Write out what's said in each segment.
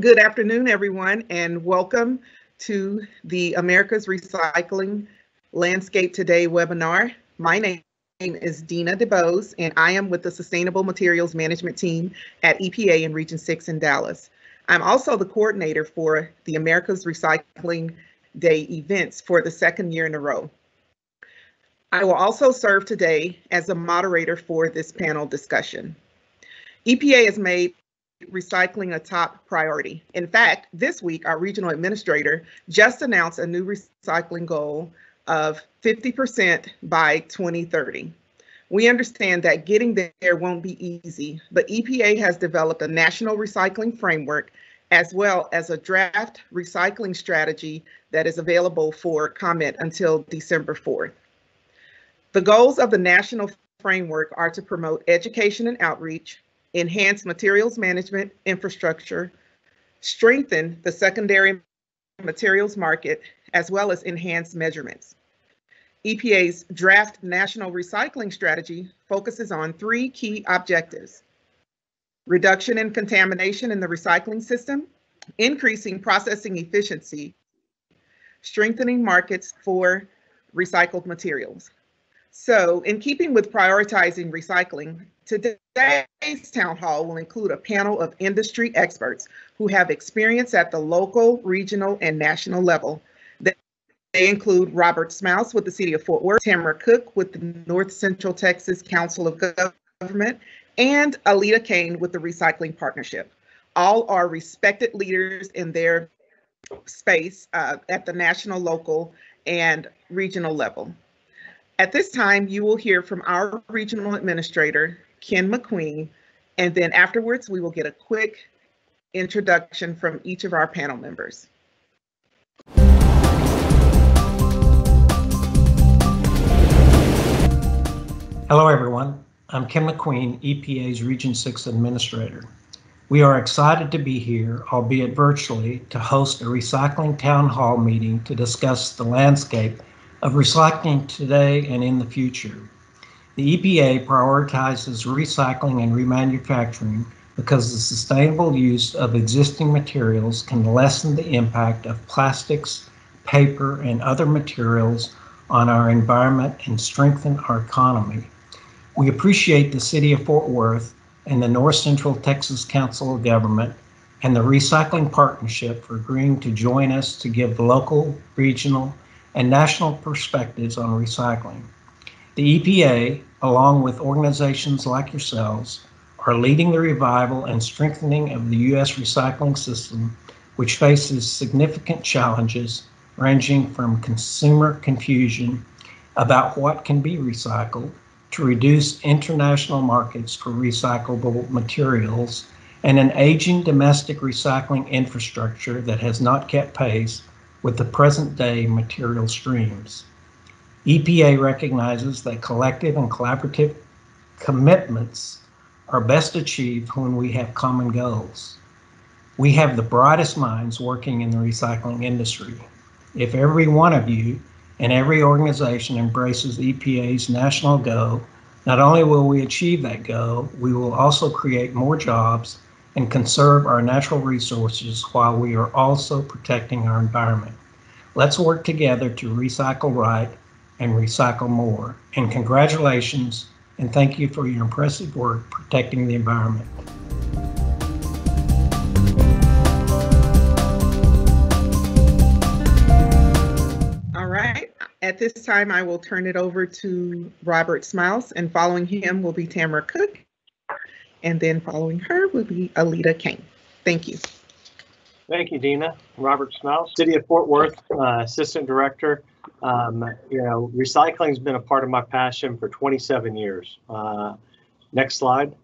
Good afternoon, everyone, and welcome to the America's Recycling Landscape Today webinar. My name is Dina DeBose, and I am with the Sustainable Materials Management Team at EPA in Region 6 in Dallas. I'm also the coordinator for the America's Recycling Day events for the second year in a row. I will also serve today as a moderator for this panel discussion. EPA has made recycling a top priority. In fact, this week, our regional administrator just announced a new recycling goal of 50% by 2030. We understand that getting there won't be easy, but EPA has developed a national recycling framework as well as a draft recycling strategy that is available for comment until December 4th. The goals of the national framework are to promote education and outreach, enhance materials management infrastructure, strengthen the secondary materials market, as well as enhance measurements. EPA's draft national recycling strategy focuses on three key objectives: reduction in contamination in the recycling system, increasing processing efficiency, strengthening markets for recycled materials. So, in keeping with prioritizing recycling, today's town hall will include a panel of industry experts who have experience at the local, regional, and national level. They include Robert Smouse with the City of Fort Worth, Tamara Cook with the North Central Texas Council of Government, and Alita Kane with the Recycling Partnership. All are respected leaders in their space at the national, local, and regional level. At this time, you will hear from our regional administrator, Ken McQueen, and then afterwards, we will get a quick introduction from each of our panel members. Hello, everyone. I'm Ken McQueen, EPA's Region 6 Administrator. We are excited to be here, albeit virtually, to host a recycling town hall meeting to discuss the landscape of recycling today and in the future. The EPA prioritizes recycling and remanufacturing because the sustainable use of existing materials can lessen the impact of plastics, paper, and other materials on our environment and strengthen our economy. We appreciate the City of Fort Worth and the North Central Texas Council of Government and the Recycling Partnership for agreeing to join us to give local, regional, and national perspectives on recycling. The EPA, along with organizations like yourselves, are leading the revival and strengthening of the U.S. recycling system, which faces significant challenges ranging from consumer confusion about what can be recycled to reduce international markets for recyclable materials and an aging domestic recycling infrastructure that has not kept pace with the present-day material streams. EPA recognizes that collective and collaborative commitments are best achieved when we have common goals. We have the brightest minds working in the recycling industry. If every one of you and every organization embraces EPA's national goal, not only will we achieve that goal, we will also create more jobs and conserve our natural resources while we are also protecting our environment. Let's work together to recycle right and recycle more. And congratulations, and thank you for your impressive work protecting the environment. All right, at this time, I will turn it over to Robert Smouse, and following him will be Tamara Cook, and then following her will be Alita Kane. Thank you. Thank you, Dina. Robert Smouse, City of Fort Worth, Assistant Director. Recycling has been a part of my passion for 27 years. Next slide.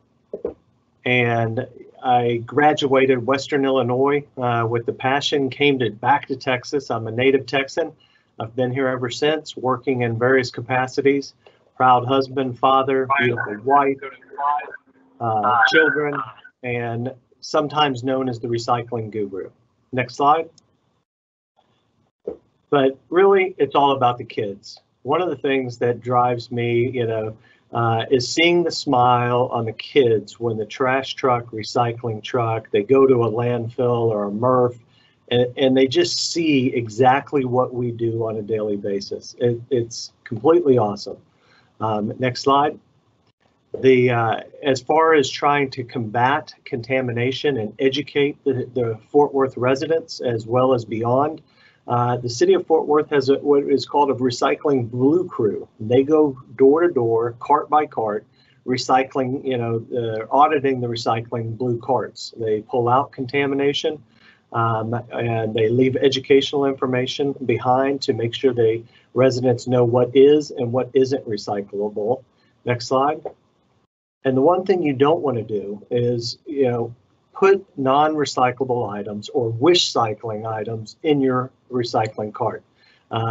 And I graduated Western Illinois with the passion, came back to Texas. I'm a native Texan. I've been here ever since, working in various capacities. Proud husband, father, beautiful wife, children, and sometimes known as the recycling guru. Next slide. But really, it's all about the kids. One of the things that drives me, is seeing the smile on the kids when the trash truck, recycling truck, they go to a landfill or a MRF, and they just see exactly what we do on a daily basis. It's completely awesome. Next slide. As far as trying to combat contamination and educate the Fort Worth residents as well as beyond, the city of Fort Worth has what is called a recycling blue crew. They go door to door, cart by cart, recycling, auditing the recycling blue carts. They pull out contamination and they leave educational information behind to make sure residents know what is and what isn't recyclable. Next slide. And the one thing you don't want to do is, put non-recyclable items or wish cycling items in your recycling cart.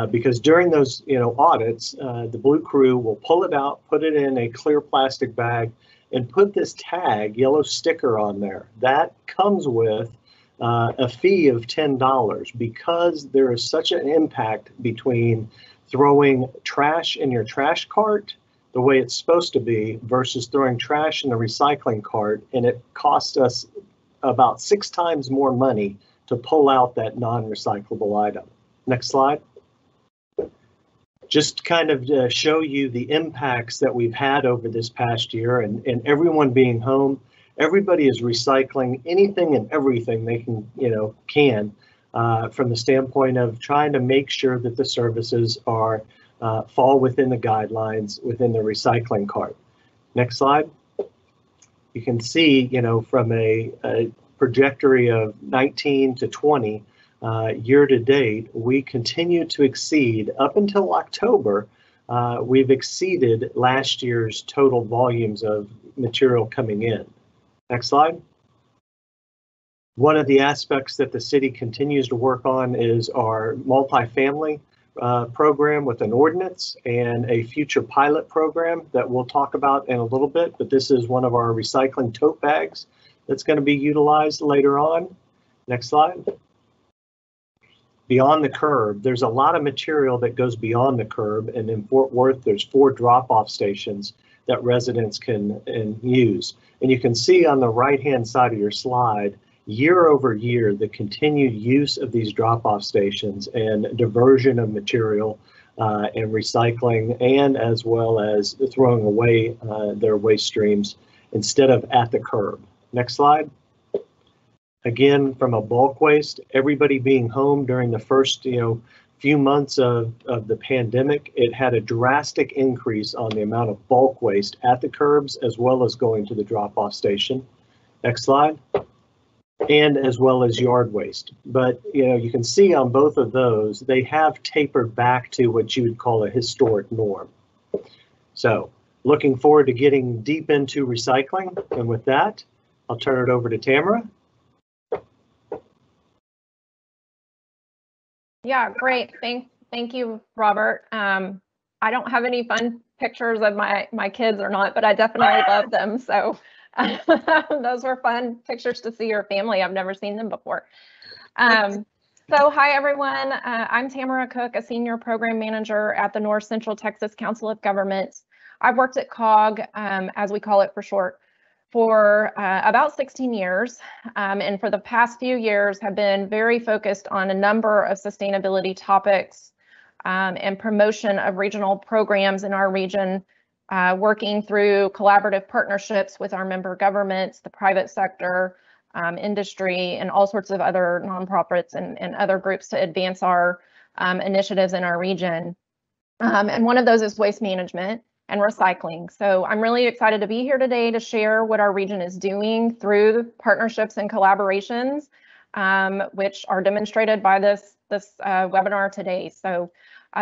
Because during those, audits, the blue crew will pull it out, put it in a clear plastic bag, and put this tag, yellow sticker on there. That comes with a fee of $10 because there is such an impact between throwing trash in your trash cart the way it's supposed to be versus throwing trash in the recycling cart, and it costs us about 6 times more money to pull out that non-recyclable item. Next slide. Just kind of show you the impacts that we've had over this past year, and everyone being home, everybody is recycling anything and everything they can from the standpoint of trying to make sure that the services are fall within the guidelines within the recycling cart. Next slide. You can see, from a trajectory of 19 to 20 year to date, we continue to exceed up until October. We've exceeded last year's total volumes of material coming in. Next slide. One of the aspects that the city continues to work on is our multifamily program with an ordinance and a future pilot program that we'll talk about in a little bit, but this is one of our recycling tote bags that's going to be utilized later on. Next slide. Beyond the curb, there's a lot of material that goes beyond the curb, and in Fort Worth there's 4 drop-off stations that residents can use. And you can see on the right-hand side of your slide, year over year, the continued use of these drop-off stations and diversion of material and recycling, and as well as throwing away their waste streams instead of at the curb. Next slide. Again, from a bulk waste, everybody being home during the first few months of the pandemic, it had a drastic increase on the amount of bulk waste at the curbs as well as going to the drop-off station. Next slide. And as well as yard waste. But you can see on both of those, they have tapered back to what you would call a historic norm. So looking forward to getting deep into recycling. And with that, I'll turn it over to Tamara. Yeah, great. Thank you, Robert. I don't have any fun pictures of my kids or not, but I definitely love them. So those were fun pictures to see your family. I've never seen them before. So hi, everyone. I'm Tamara Cook, a senior program manager at the North Central Texas Council of Governments. I've worked at COG, as we call it for short, for about 16 years. And for the past few years have been very focused on a number of sustainability topics and promotion of regional programs in our region, working through collaborative partnerships with our member governments, the private sector, industry, and all sorts of other nonprofits and other groups to advance our initiatives in our region. And one of those is waste management and recycling. So I'm really excited to be here today to share what our region is doing through partnerships and collaborations, which are demonstrated by this webinar today. So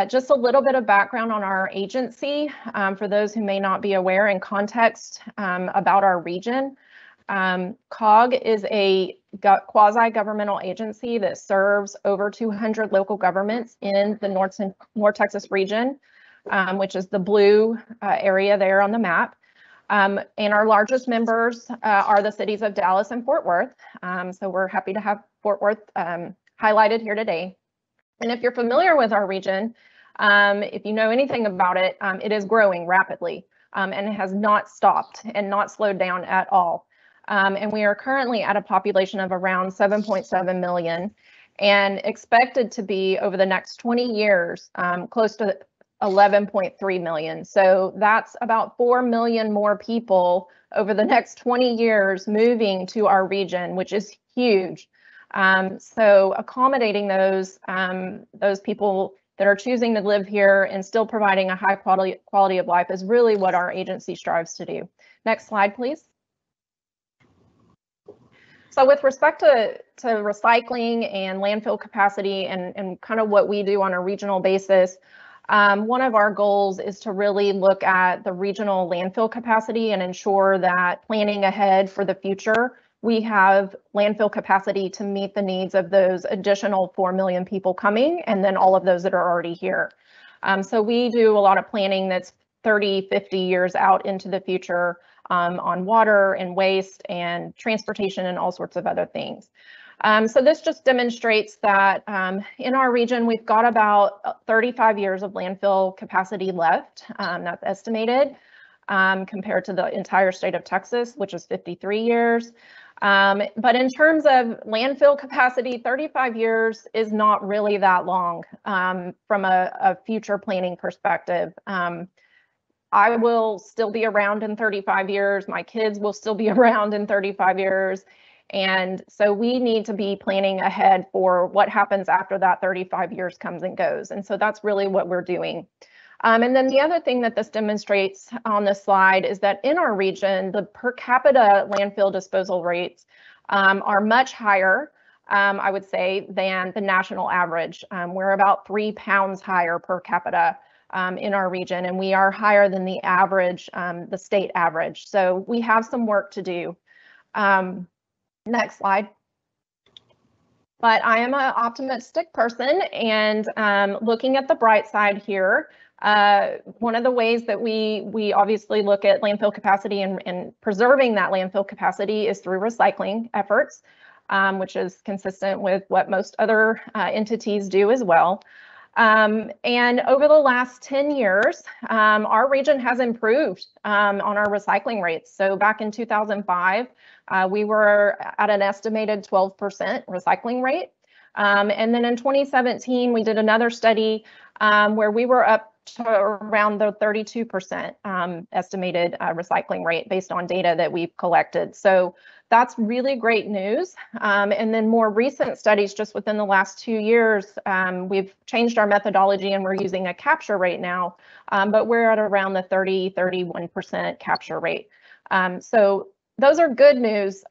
just a little bit of background on our agency for those who may not be aware in context about our region. COG is a quasi-governmental agency that serves over 200 local governments in the North Texas region, which is the blue area there on the map. And our largest members are the cities of Dallas and Fort Worth. So we're happy to have Fort Worth highlighted here today. And if you're familiar with our region, if you know anything about it, it is growing rapidly. and it has not stopped and not slowed down at all. And we are currently at a population of around 7.7 million and expected to be over the next 20 years close to 11.3 million. So that's about 4 million more people over the next 20 years moving to our region, which is huge. So accommodating those people that are choosing to live here and still providing a high quality of life is really what our agency strives to do. Next slide, please. So with respect to recycling and landfill capacity and kind of what we do on a regional basis, one of our goals is to really look at the regional landfill capacity and ensure that planning ahead for the future, we have landfill capacity to meet the needs of those additional 4 million people coming, and then all of those that are already here. So we do a lot of planning that's 30, 50 years out into the future on water and waste and transportation and all sorts of other things. So this just demonstrates that in our region, we've got about 35 years of landfill capacity left. That's estimated compared to the entire state of Texas, which is 53 years. But in terms of landfill capacity, 35 years is not really that long from a future planning perspective. I will still be around in 35 years. My kids will still be around in 35 years. And so we need to be planning ahead for what happens after that 35 years comes and goes. And so that's really what we're doing. And then the other thing that this demonstrates on this slide is that in our region, the per capita landfill disposal rates are much higher, I would say, than the national average. We're about 3 pounds higher per capita in our region, and we are higher than the average, the state average. So we have some work to do. Next slide. But I am an optimistic person, and looking at the bright side here, one of the ways that we obviously look at landfill capacity and preserving that landfill capacity is through recycling efforts, which is consistent with what most other entities do as well. And over the last 10 years, our region has improved on our recycling rates. So back in 2005, we were at an estimated 12% recycling rate. And then in 2017, we did another study where we were up to around the 32% estimated recycling rate based on data that we've collected. So that's really great news. And then more recent studies just within the last 2 years, we've changed our methodology and we're using a capture rate now, but we're at around the 31% capture rate. So those are good news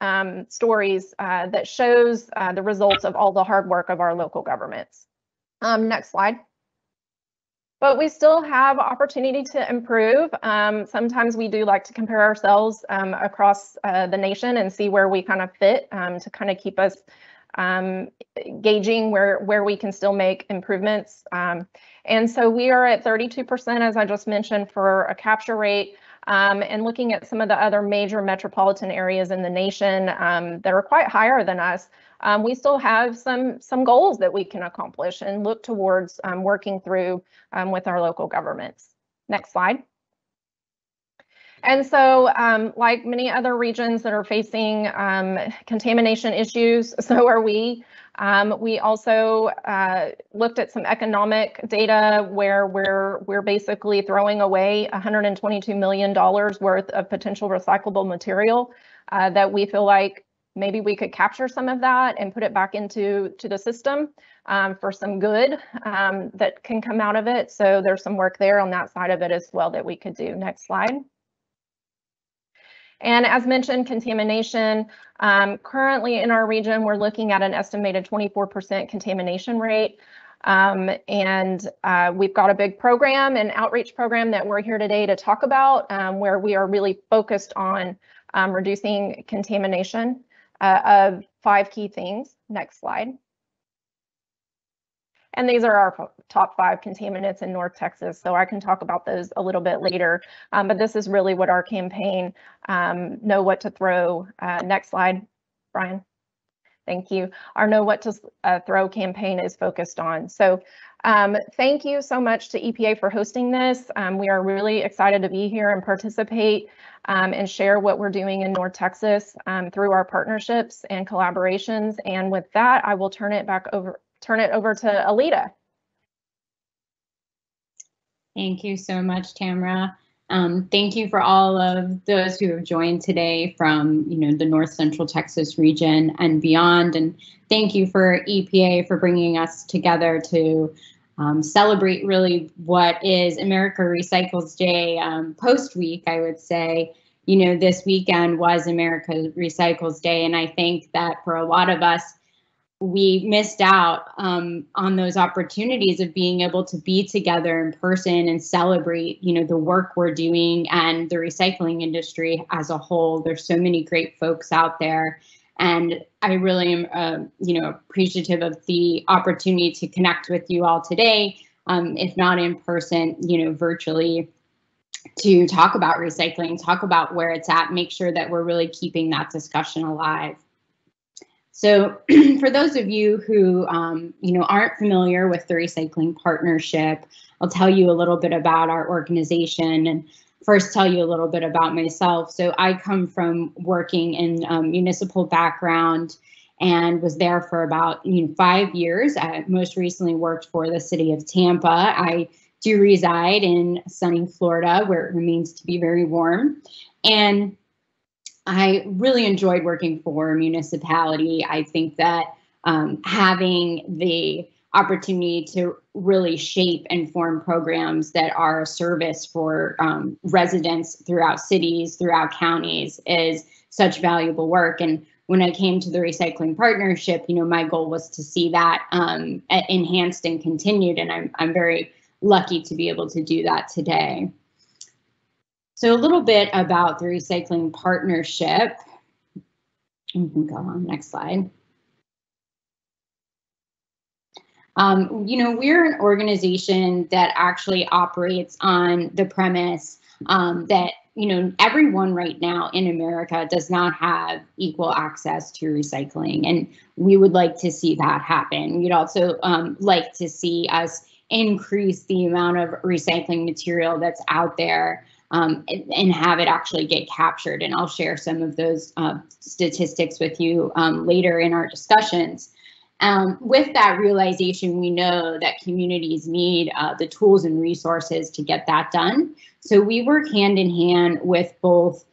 stories that shows the results of all the hard work of our local governments. Next slide. But we still have opportunity to improve. Sometimes we do like to compare ourselves across the nation and see where we kind of fit to kind of keep us gauging where we can still make improvements. And so we are at 32%, as I just mentioned, for a capture rate. And looking at some of the other major metropolitan areas in the nation that are quite higher than us, we still have some goals that we can accomplish and look towards working through with our local governments. Next slide. And so like many other regions that are facing contamination issues, so are we. We also looked at some economic data where we're basically throwing away $122 million worth of potential recyclable material that we feel like maybe we could capture some of that and put it back into the system for some good that can come out of it. So there's some work there on that side of it as well that we could do. Next slide. And as mentioned, contamination. Currently in our region, we're looking at an estimated 24% contamination rate. And we've got a big program, an outreach program that we're here today to talk about, where we are really focused on reducing contamination of 5 key things. Next slide. And these are our top 5 contaminants in North Texas, so I can talk about those a little bit later. But this is really what our campaign, Know What to Throw. Next slide, Brian. Thank you. Our Know What to Throw campaign is focused on. So thank you so much to EPA for hosting this. We are really excited to be here and participate and share what we're doing in North Texas through our partnerships and collaborations. And with that, I will turn it over to Alita. Thank you so much, Tamara. Thank you for all of those who have joined today from, the North Central Texas region and beyond. And thank you for EPA for bringing us together to celebrate really what is America Recycles Day post week, I would say. This weekend was America Recycles Day, and I think that for a lot of us, we missed out on those opportunities of being able to be together in person and celebrate, the work we're doing and the recycling industry as a whole. There's so many great folks out there, and I really am, appreciative of the opportunity to connect with you all today, if not in person, virtually, to talk about recycling, talk about where it's at, make sure that we're really keeping that discussion alive. So for those of you who aren't familiar with the Recycling Partnership, I'll tell you a little bit about our organization and first tell you a little bit about myself. So I come from working in municipal background and was there for about 5 years. I most recently worked for the city of Tampa. I do reside in sunny Florida, where it remains to be very warm. And I really enjoyed working for a municipality. I think that having the opportunity to really shape and form programs that are a service for residents throughout cities, throughout counties is such valuable work. And when I came to the Recycling Partnership, my goal was to see that enhanced and continued, and I'm very lucky to be able to do that today. So a little bit about the Recycling Partnership. We can go on, next slide. We're an organization that actually operates on the premise that, everyone right now in America does not have equal access to recycling, and we would like to see that happen. We'd also like to see us increase the amount of recycling material that's out there and have it actually get captured. And I'll share some of those statistics with you later in our discussions. With that realization, we know that communities need the tools and resources to get that done. So we work hand in hand with both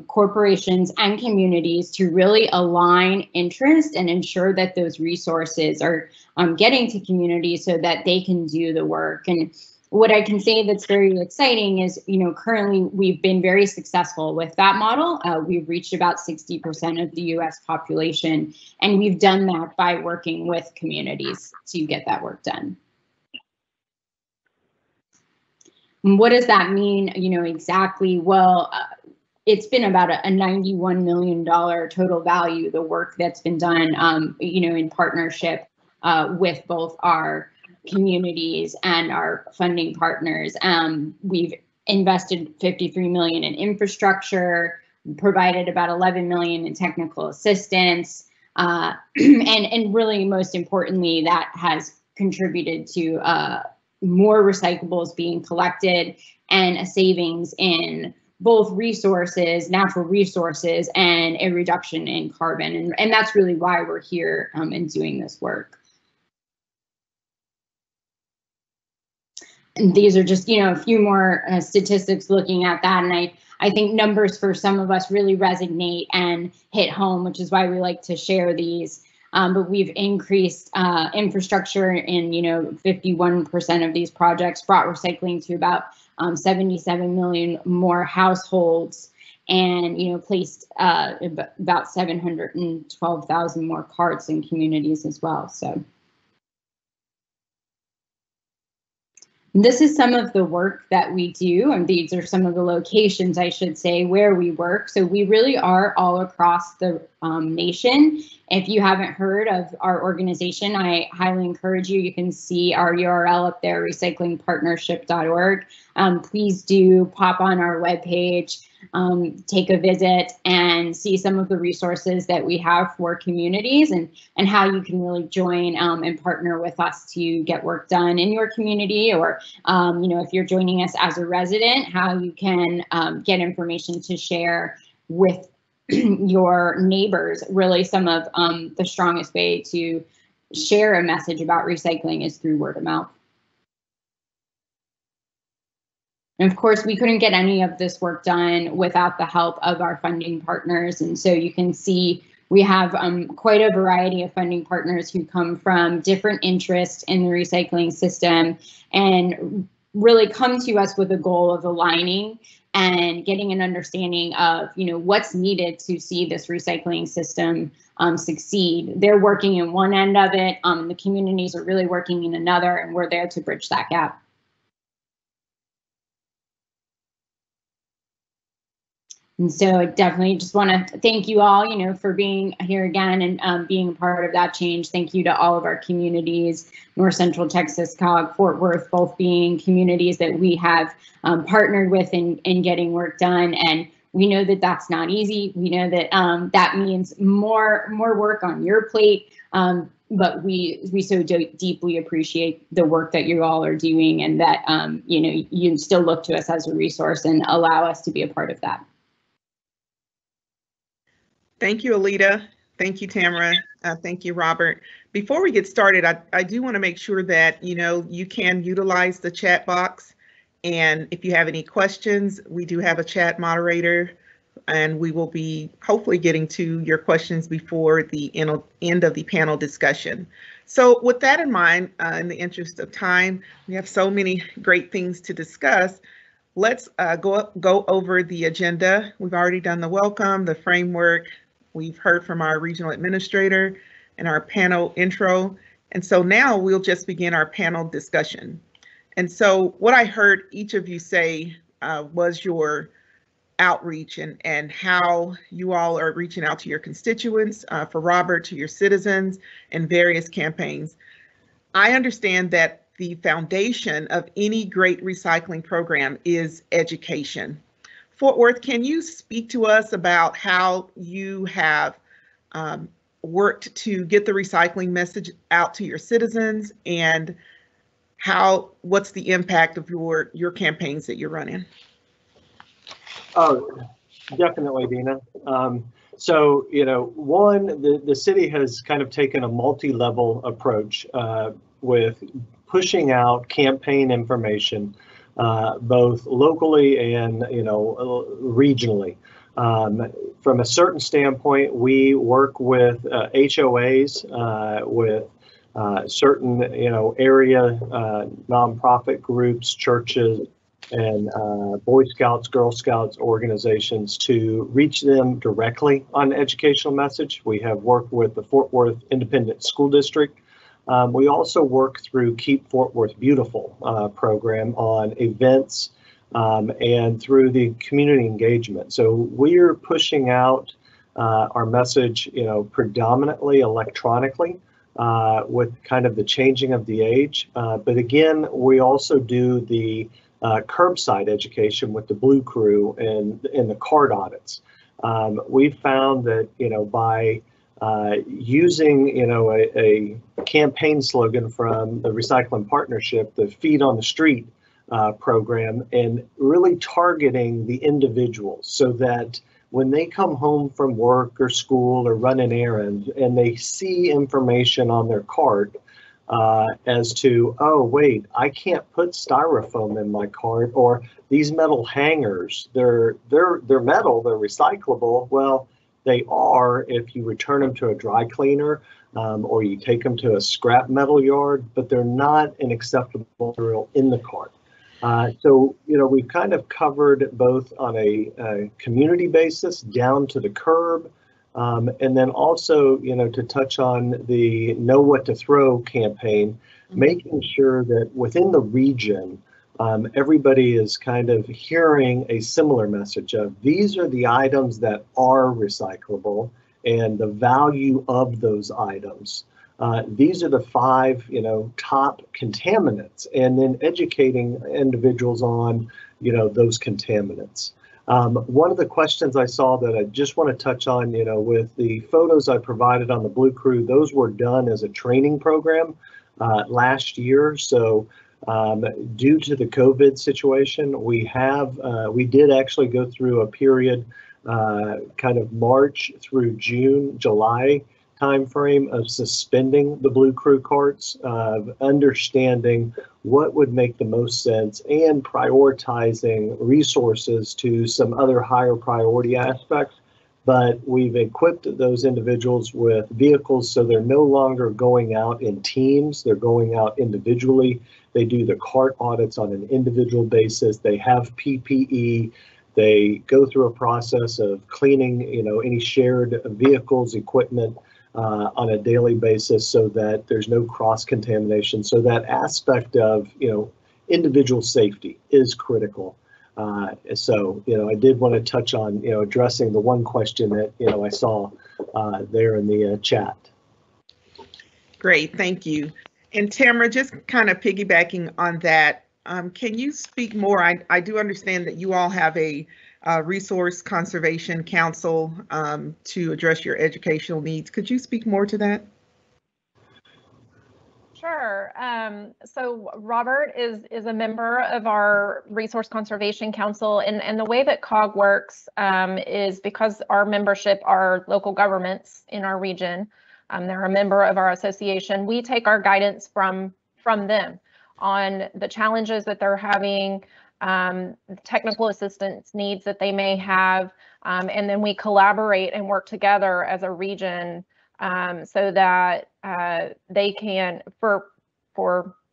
corporations and communities to really align interest and ensure that those resources are getting to communities so that they can do the work. And what I can say that's very exciting is, currently we've been very successful with that model. We've reached about 60% of the US population, and we've done that by working with communities to get that work done. And what does that mean, exactly? Well, it's been about a $91 million total value, the work that's been done, in partnership with both our communities and our funding partners. We've invested $53 million in infrastructure, provided about $11 million in technical assistance, and really most importantly, that has contributed to more recyclables being collected and a savings in both resources, natural resources, and a reduction in carbon. And that's really why we're here and doing this work. And these are just, a few more statistics looking at that. And I think numbers for some of us really resonate and hit home, which is why we like to share these. But we've increased infrastructure in, 51% of these projects, brought recycling to about 77 million more households, and, placed about 712,000 more carts in communities as well. So. This is some of the work that we do, and these are some of the locations, I should say, where we work. So we really are all across the nation. If you haven't heard of our organization, I highly encourage you. You can see our URL up there, recyclingpartnership.org. Please do pop on our webpage take a visit and see some of the resources that we have for communities, and how you can really join and partner with us to get work done in your community, or if you're joining us as a resident, how you can get information to share with your neighbors. Really, some of the strongest way to share a message about recycling is through word of mouth. And of course, we couldn't get any of this work done without the help of our funding partners. And so you can see we have quite a variety of funding partners who come from different interests in the recycling system and really come to us with a goal of aligning and getting an understanding of what's needed to see this recycling system succeed. They're working in one end of it, the communities are really working in another, and we're there to bridge that gap. And so definitely just want to thank you all, for being here again and being a part of that change. Thank you to all of our communities, North Central Texas, COG, Fort Worth, both being communities that we have partnered with in getting work done. And we know that that's not easy. We know that that means more work on your plate. But we so deeply appreciate the work that you all are doing, and that you still look to us as a resource and allow us to be a part of that. Thank you, Alita. Thank you, Tamara. Thank you, Robert. Before we get started, I do want to make sure that you can utilize the chat box. And if you have any questions, we do have a chat moderator, and we will be hopefully getting to your questions before the end of the panel discussion. So with that in mind, in the interest of time, we have so many great things to discuss. Let's go over the agenda. We've already done the welcome, the framework. We've heard from our regional administrator and our panel intro. And so now we'll just begin our panel discussion. And so what I heard each of you say was your outreach and how you all are reaching out to your constituents, for Robert, to your citizens, and various campaigns. I understand that the foundation of any great recycling program is education. Fort Worth, can you speak to us about how you have worked to get the recycling message out to your citizens, and what's the impact of your campaigns that you're running? Oh, definitely, Dina. So, one, the city has kind of taken a multi-level approach with pushing out campaign information, both locally and regionally. From a certain standpoint, we work with HOAs, with certain area nonprofit groups, churches, and Boy Scouts, Girl Scouts organizations to reach them directly on the educational message. We have worked with the Fort Worth Independent School District. We also work through Keep Fort Worth Beautiful program on events and through the community engagement. So we're pushing out our message, predominantly electronically with kind of the changing of the age. But again, we also do the curbside education with the Blue Crew and the card audits. We found that by using a campaign slogan from the Recycling Partnership, the Feed on the Street program, and really targeting the individuals so that when they come home from work or school or run an errand and they see information on their cart as to, oh wait, I can't put styrofoam in my cart, or these metal hangers, they're metal, they're recyclable. Well, they are if you return them to a dry cleaner or you take them to a scrap metal yard, but they're not an acceptable material in the cart. So, we've kind of covered both on a community basis down to the curb, and then also, to touch on the Know What to Throw campaign, making sure that within the region, everybody is kind of hearing a similar message of these are the items that are recyclable and the value of those items. These are the 5, top contaminants, and then educating individuals on, those contaminants. One of the questions I saw that I just want to touch on, with the photos I provided on the Blue Crew, those were done as a training program last year. So due to the COVID situation, we did actually go through a period kind of March through June, July timeframe of suspending the Blue Crew carts, understanding what would make the most sense and prioritizing resources to some other higher priority aspects. But we've equipped those individuals with vehicles, so they're no longer going out in teams, they're going out individually. They do the cart audits on an individual basis. They have PPE. They go through a process of cleaning, any shared vehicles, equipment, on a daily basis, so that there's no cross-contamination. So that aspect of, individual safety is critical. So, I did want to touch on, addressing the one question that, I saw there in the chat. Great, thank you. And Tamara, just kind of piggybacking on that, can you speak more? I do understand that you all have a Resource Conservation Council to address your educational needs. Could you speak more to that? Sure. So Robert is a member of our Resource Conservation Council, and the way that COG works is because our membership are local governments in our region. They're a member of our association. We take our guidance from them on the challenges that they're having, technical assistance needs that they may have, and then we collaborate and work together as a region so that they can, for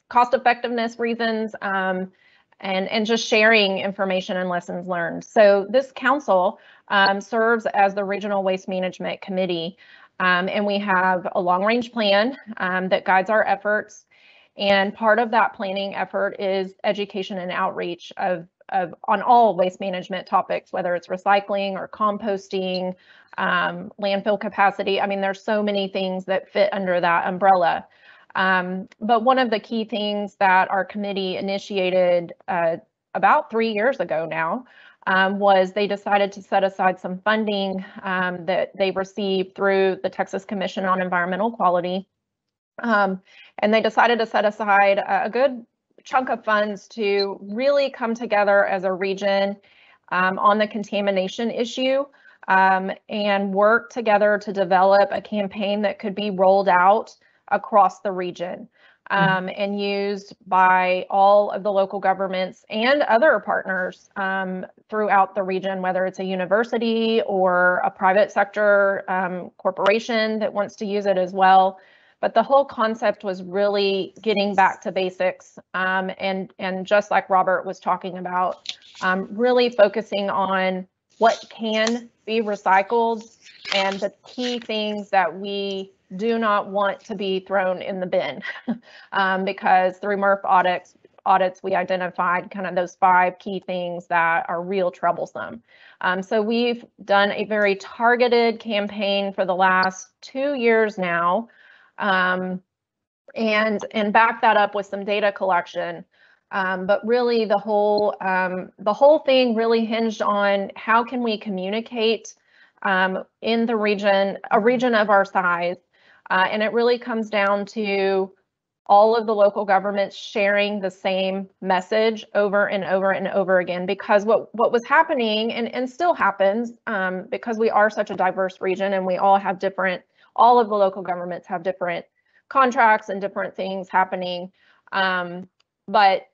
cost effectiveness reasons, and just sharing information and lessons learned. So this council serves as the Regional Waste Management Committee, and we have a long-range plan that guides our efforts. And part of that planning effort is education and outreach on all waste management topics, whether it's recycling or composting, landfill capacity. I mean, there's so many things that fit under that umbrella. But one of the key things that our committee initiated about 3 years ago now was they decided to set aside some funding that they received through the Texas Commission on Environmental Quality. And they decided to set aside a good chunk of funds to really come together as a region on the contamination issue and work together to develop a campaign that could be rolled out across the region and used by all of the local governments and other partners throughout the region, whether it's a university or a private sector corporation that wants to use it as well. But the whole concept was really getting back to basics and just like Robert was talking about, really focusing on what can be recycled and the key things that we do not want to be thrown in the bin because through MRF audits, we identified kind of those 5 key things that are real troublesome. So we've done a very targeted campaign for the last 2 years now. And back that up with some data collection. But really the whole thing really hinged on how can we communicate in the region, a region of our size. And it really comes down to all of the local governments sharing the same message over and over and over again, because what was happening and still happens because we are such a diverse region and we all have all of the local governments have different contracts and different things happening. But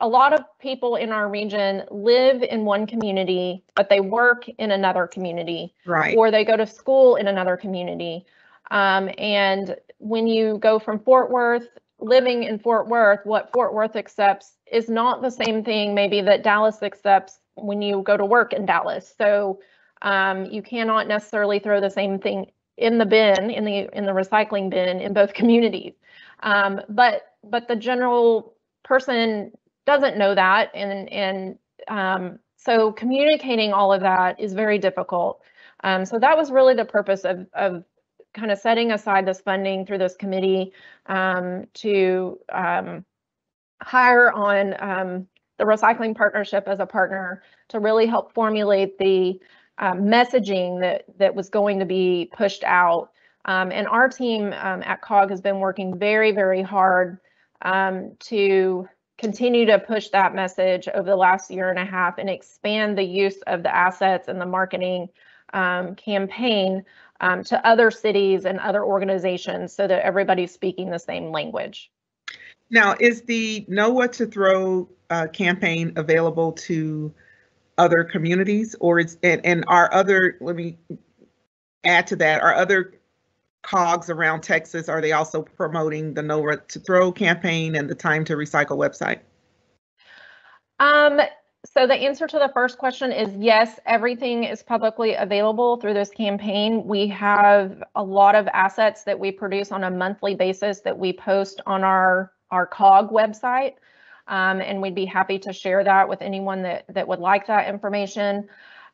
a lot of people in our region live in one community, but they work in another community, right? Or they go to school in another community. And when you go from Fort Worth, living in Fort Worth, what Fort Worth accepts is not the same thing maybe that Dallas accepts when you go to work in Dallas. So you cannot necessarily throw the same thing in the bin, in the recycling bin in both communities. But the general person doesn't know that, and so communicating all of that is very difficult. So that was really the purpose of kind of setting aside this funding through this committee to hire on the Recycling Partnership as a partner to really help formulate the messaging that was going to be pushed out. And our team at COG has been working very, very hard to continue to push that message over the last year and a half and expand the use of the assets and the marketing campaign to other cities and other organizations so that everybody's speaking the same language. Now, is the Know What to Throw campaign available to other communities, or is and are other, let me add to that, are other COGs around Texas, are they also promoting the Know What to Throw campaign and the Time to Recycle website? So the answer to the first question is yes, everything is publicly available through this campaign. We have a lot of assets that we produce on a monthly basis that we post on our COG website. And we'd be happy to share that with anyone that would like that information.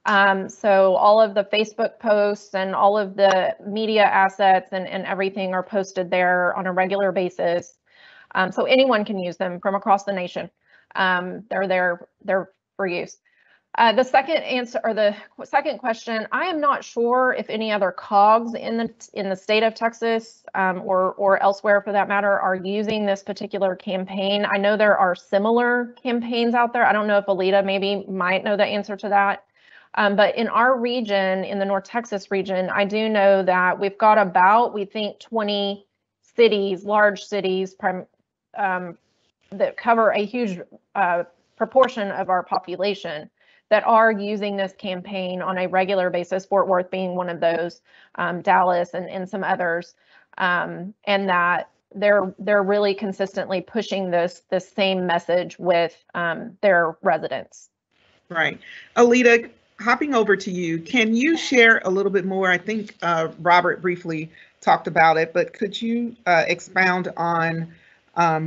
So all of the Facebook posts and all of the media assets and everything are posted there on a regular basis. So anyone can use them from across the nation. They're there for use. The second answer, or the second question, I am not sure if any other COGs in the state of Texas or elsewhere for that matter are using this particular campaign. I know there are similar campaigns out there. I don't know if Alita maybe might know the answer to that. But in our region, in the North Texas region, I do know that we've got about, we think, 20 cities, large cities that cover a huge proportion of our population that are using this campaign on a regular basis, Fort Worth being one of those, Dallas and some others, and that they're really consistently pushing this same message with their residents. Right. Alita, hopping over to you, can you share a little bit more? I think Robert briefly talked about it, but could you expound on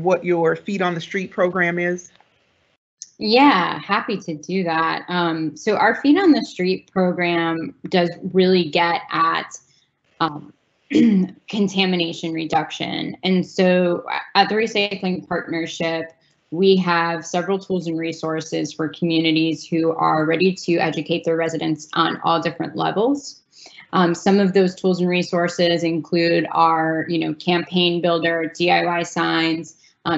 what your Feet on the Street program is? Yeah, happy to do that. So our Feet on the Street program does really get at contamination reduction. And so at the Recycling Partnership, we have several tools and resources for communities who are ready to educate their residents on all different levels. Some of those tools and resources include our, campaign builder, DIY signs.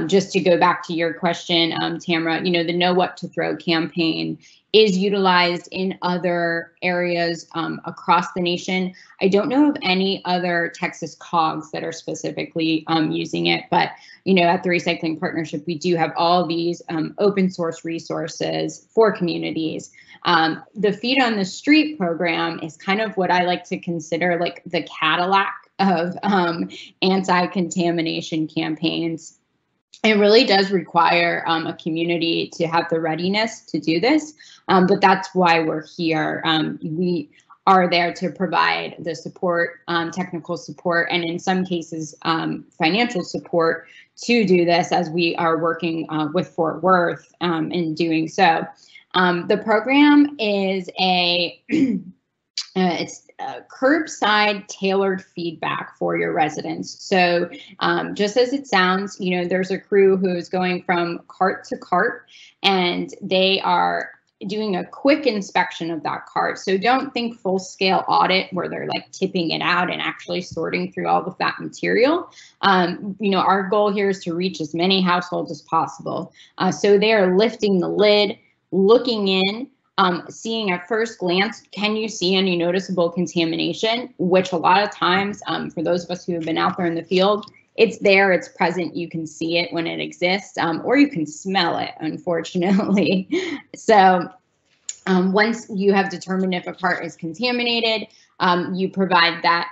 Just to go back to your question, Tamara, the Know What to Throw campaign is utilized in other areas across the nation. I don't know of any other Texas COGs that are specifically using it, but at the Recycling Partnership, we do have all these open source resources for communities. The Feet on the Street program is kind of what I like to consider like the Cadillac of anti-contamination campaigns. It really does require a community to have the readiness to do this, but that's why we're here. We are there to provide the support, technical support, and in some cases, financial support to do this as we are working with Fort Worth in doing so. The program is it's curbside tailored feedback for your residents. So just as it sounds, there's a crew who's going from cart to cart and they are doing a quick inspection of that cart. So don't think full scale audit where they're like tipping it out and actually sorting through all of that material. Our goal here is to reach as many households as possible. So they are lifting the lid, looking in, seeing at first glance, can you see any noticeable contamination? Which a lot of times, for those of us who have been out there in the field, it's there, it's present, you can see it when it exists, or you can smell it, unfortunately. So once you have determined if a cart is contaminated, you provide that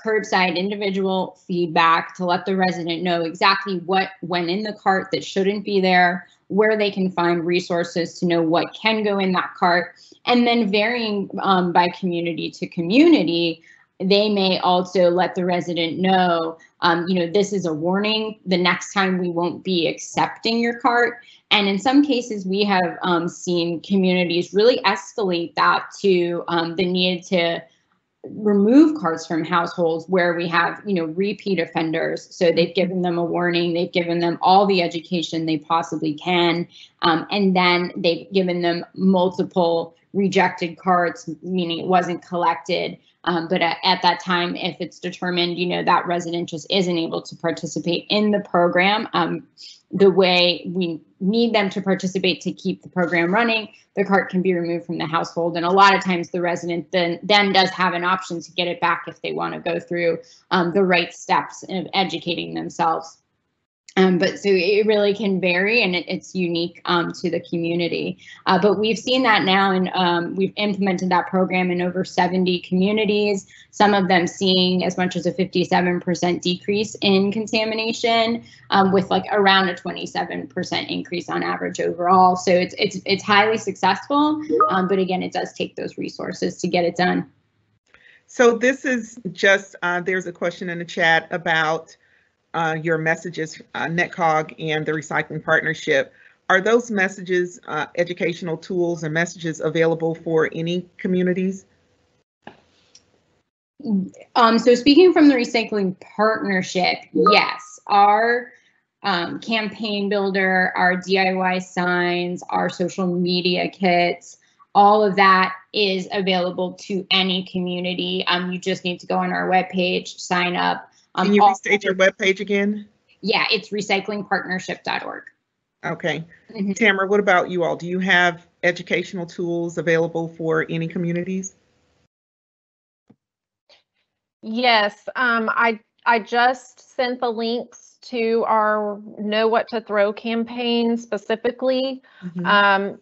curbside individual feedback to let the resident know exactly what went in the cart that shouldn't be there, where they can find resources to know what can go in that cart. And then varying by community to community, they may also let the resident know, this is a warning. The next time we won't be accepting your cart. And in some cases, we have seen communities really escalate that to the need to remove carts from households where we have, repeat offenders. So they've given them a warning, they've given them all the education they possibly can, and then they've given them multiple rejected carts, meaning it wasn't collected. But at that time, if it's determined, that resident just isn't able to participate in the program, the way we need them to participate to keep the program running, the cart can be removed from the household. And a lot of times the resident then does have an option to get it back if they want to go through the right steps of educating themselves. But so it really can vary, and it's unique to the community. But we've seen that now, and we've implemented that program in over 70 communities, some of them seeing as much as a 57% decrease in contamination, with like around a 27% increase on average overall. So it's highly successful, but again, it does take those resources to get it done. So this is just, there's a question in the chat about your messages, NetCog and the Recycling Partnership. Are those messages, educational tools and messages available for any communities? So speaking from the Recycling Partnership, yes, our campaign builder, our DIY signs, our social media kits, all of that is available to any community. You just need to go on our webpage, sign up. Can you restate your webpage again? Yeah, it's recyclingpartnership.org. Okay. Tamara, what about you all? Do you have educational tools available for any communities? Yes, I just sent the links to our Know What to Throw campaign specifically to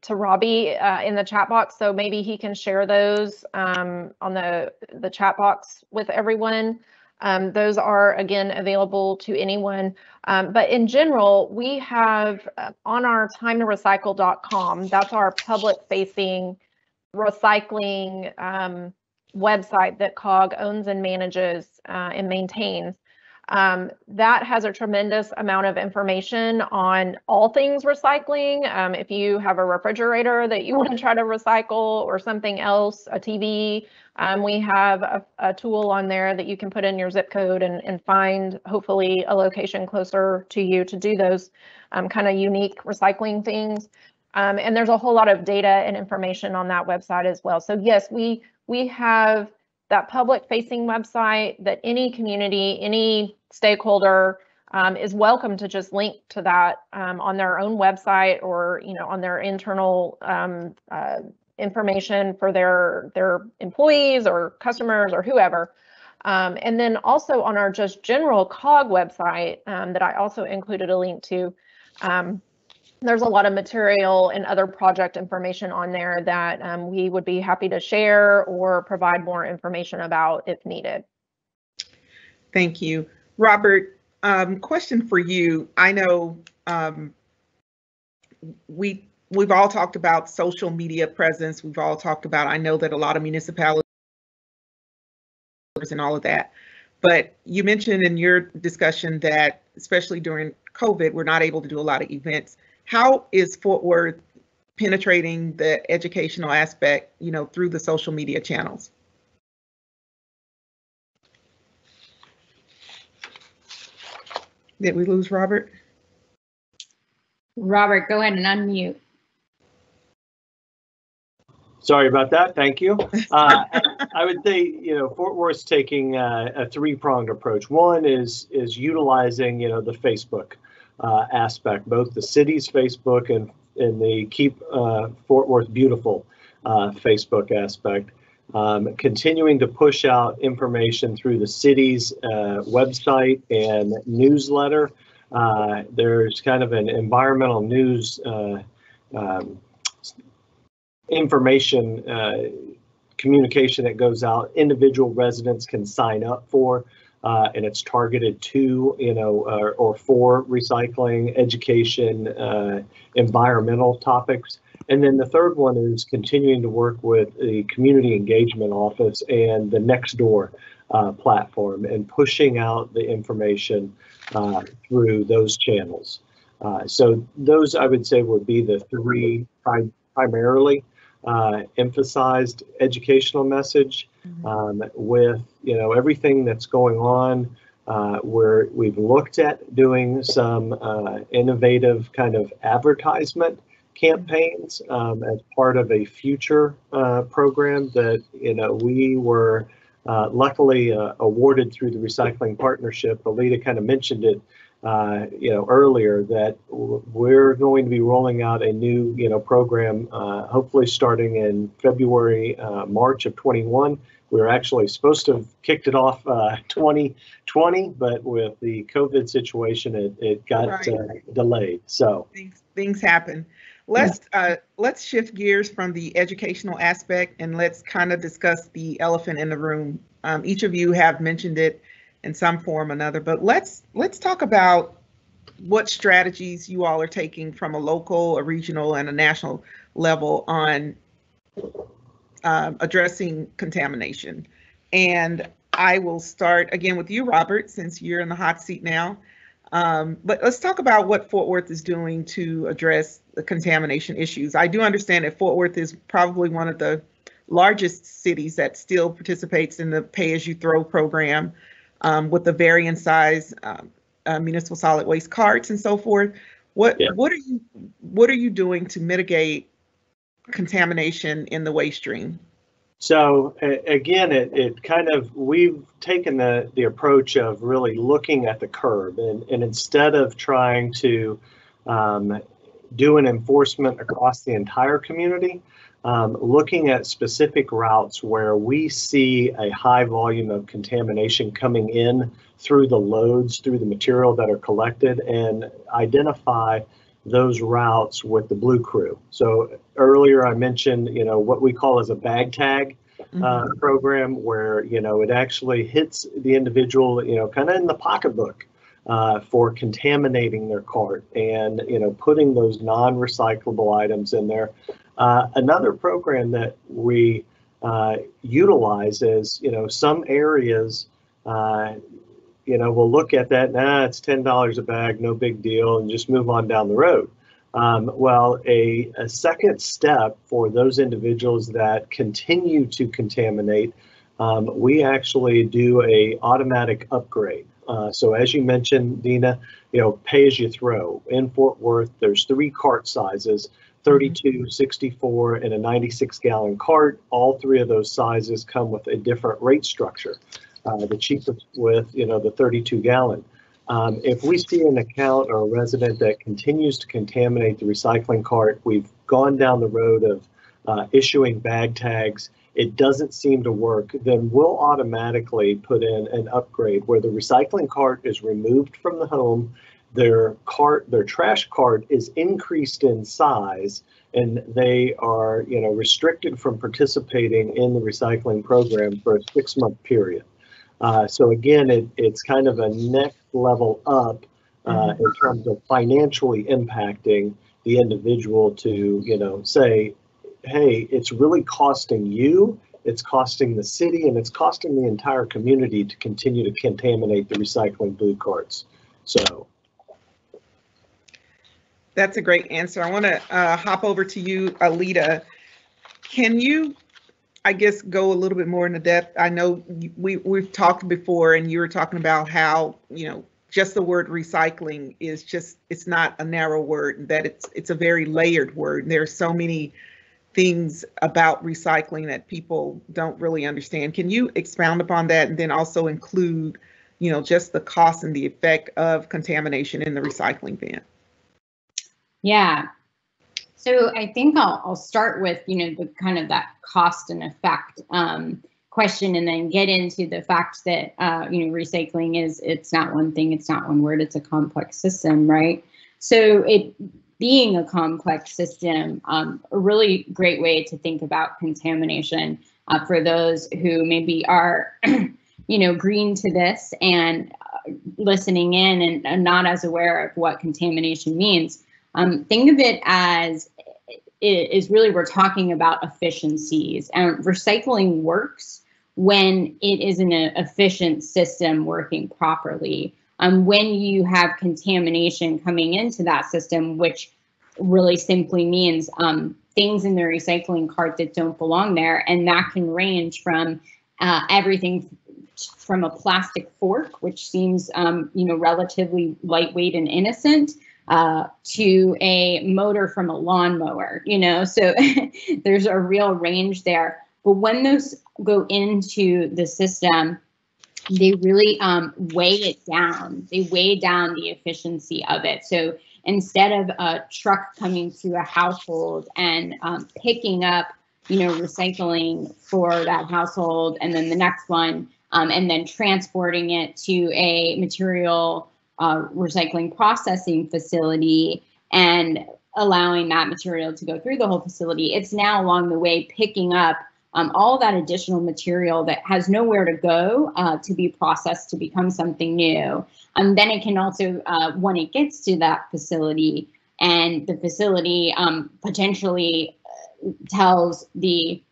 Robbie in the chat box, so maybe he can share those on the chat box with everyone. Those are, again, available to anyone. But in general, we have on our timetorecycle.com, that's our public-facing recycling website that COG owns and manages and maintains. That has a tremendous amount of information on all things recycling. If you have a refrigerator that you want to try to recycle or something else, a TV, we have a tool on there that you can put in your zip code and find hopefully a location closer to you to do those kind of unique recycling things. And there's a whole lot of data and information on that website as well. So yes, we have that public-facing website that any community, any stakeholder is welcome to just link to that on their own website or on their internal information for their employees or customers or whoever. And then also on our just general COG website that I also included a link to, there's a lot of material and other project information on there that we would be happy to share or provide more information about if needed. Thank you. Robert, question for you. I know we've all talked about social media presence. We've all talked about, I know that a lot of municipalities and all of that, but you mentioned in your discussion that especially during COVID, we're not able to do a lot of events. How is Fort Worth penetrating the educational aspect, through the social media channels? Did we lose Robert? Robert, go ahead and unmute. Sorry about that. Thank you. I would say, Fort Worth's taking a three-pronged approach. One is utilizing, the Facebook aspect, both the city's Facebook and the Keep Fort Worth Beautiful Facebook aspect. Continuing to push out information through the city's website and newsletter. There's kind of an environmental news information communication that goes out. Individual residents can sign up for, and it's targeted to, or for recycling, education, environmental topics. And then the third one is continuing to work with the Community Engagement Office and the Nextdoor platform and pushing out the information through those channels. So those, I would say, would be the three primarily. emphasized educational message with everything that's going on. Where we've looked at doing some innovative kind of advertisement campaigns as part of a future program that we were luckily awarded through the Recycling Partnership. Alita kind of mentioned it earlier, that we're going to be rolling out a new program hopefully starting in February, March of 21. We were actually supposed to have kicked it off 2020, but with the COVID situation, it got delayed. So things happen. Let's shift gears from the educational aspect and let's kind of discuss the elephant in the room. Each of you have mentioned it in some form or another, but let's talk about what strategies you all are taking from a local, a regional, and a national level on addressing contamination. And I will start again with you, Robert, since you're in the hot seat now. But let's talk about what Fort Worth is doing to address the contamination issues. I do understand that Fort Worth is probably one of the largest cities that still participates in the pay-as-you-throw program with the varying size municipal solid waste carts and so forth. What are you doing to mitigate contamination in the waste stream? So again, it kind of, we've taken the approach of really looking at the curb, and instead of trying to do an enforcement across the entire community, looking at specific routes where we see a high volume of contamination coming in through the loads, through the material that are collected, and identify those routes with the Blue Crew. So earlier I mentioned, what we call as a bag tag program, where, it actually hits the individual, kind of in the pocketbook for contaminating their cart and, putting those non-recyclable items in there. Another program that we utilize is, some areas, we'll look at that, it's $10 a bag, no big deal, and just move on down the road. Well, a second step for those individuals that continue to contaminate, we actually do a automatic upgrade. So as you mentioned, Dina, pay as you throw. In Fort Worth, there's 3 cart sizes, 32, 64, and a 96-gallon cart. All 3 of those sizes come with a different rate structure. The cheapest with, the 32-gallon. If we see an account or a resident that continues to contaminate the recycling cart, we've gone down the road of issuing bag tags, it doesn't seem to work, then we'll automatically put in an upgrade where the recycling cart is removed from the home, their trash cart is increased in size, and they are, restricted from participating in the recycling program for a 6-month period. So again, it's kind of a next level up in terms of financially impacting the individual to, say, hey, it's really costing you, it's costing the city, and it's costing the entire community to continue to contaminate the recycling blue carts. So. That's a great answer. I want to hop over to you, Alita. Can you, I guess, go a little bit more into depth? I know we've talked before, and you were talking about how, just the word recycling is just, it's not a narrow word, that it's a very layered word. And there are so many things about recycling that people don't really understand. Can you expound upon that, and then also include, just the cost and the effect of contamination in the recycling bin? Yeah. So I think I'll start with, the kind of that cost and effect question, and then get into the fact that, recycling it's not one thing, it's not one word, it's a complex system, right? So it being a complex system, a really great way to think about contamination for those who maybe are, green to this and listening in and not as aware of what contamination means. Think of it as is really, we're talking about efficiencies, and recycling works when it is an efficient system working properly. When you have contamination coming into that system, which really simply means things in the recycling cart that don't belong there. And that can range from everything from a plastic fork, which seems, relatively lightweight and innocent, to a motor from a lawnmower, so there's a real range there. But when those go into the system, they really weigh it down. They weigh down the efficiency of it. So instead of a truck coming through a household and picking up, recycling for that household, and then the next one, and then transporting it to a material recycling processing facility and allowing that material to go through the whole facility, it's now along the way picking up all that additional material that has nowhere to go to be processed to become something new. Then it can also, when it gets to that facility, and the facility potentially tells the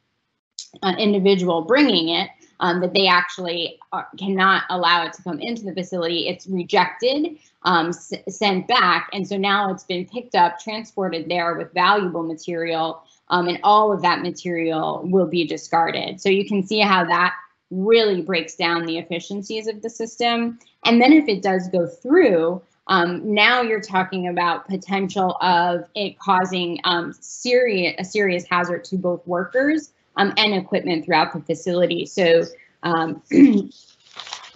individual bringing it that they actually cannot allow it to come into the facility, it's rejected, sent back, and so now it's been picked up, transported there with valuable material, and all of that material will be discarded. So you can see how that really breaks down the efficiencies of the system. And then if it does go through, now you're talking about potential of it causing a serious hazard to both workers and equipment throughout the facility. So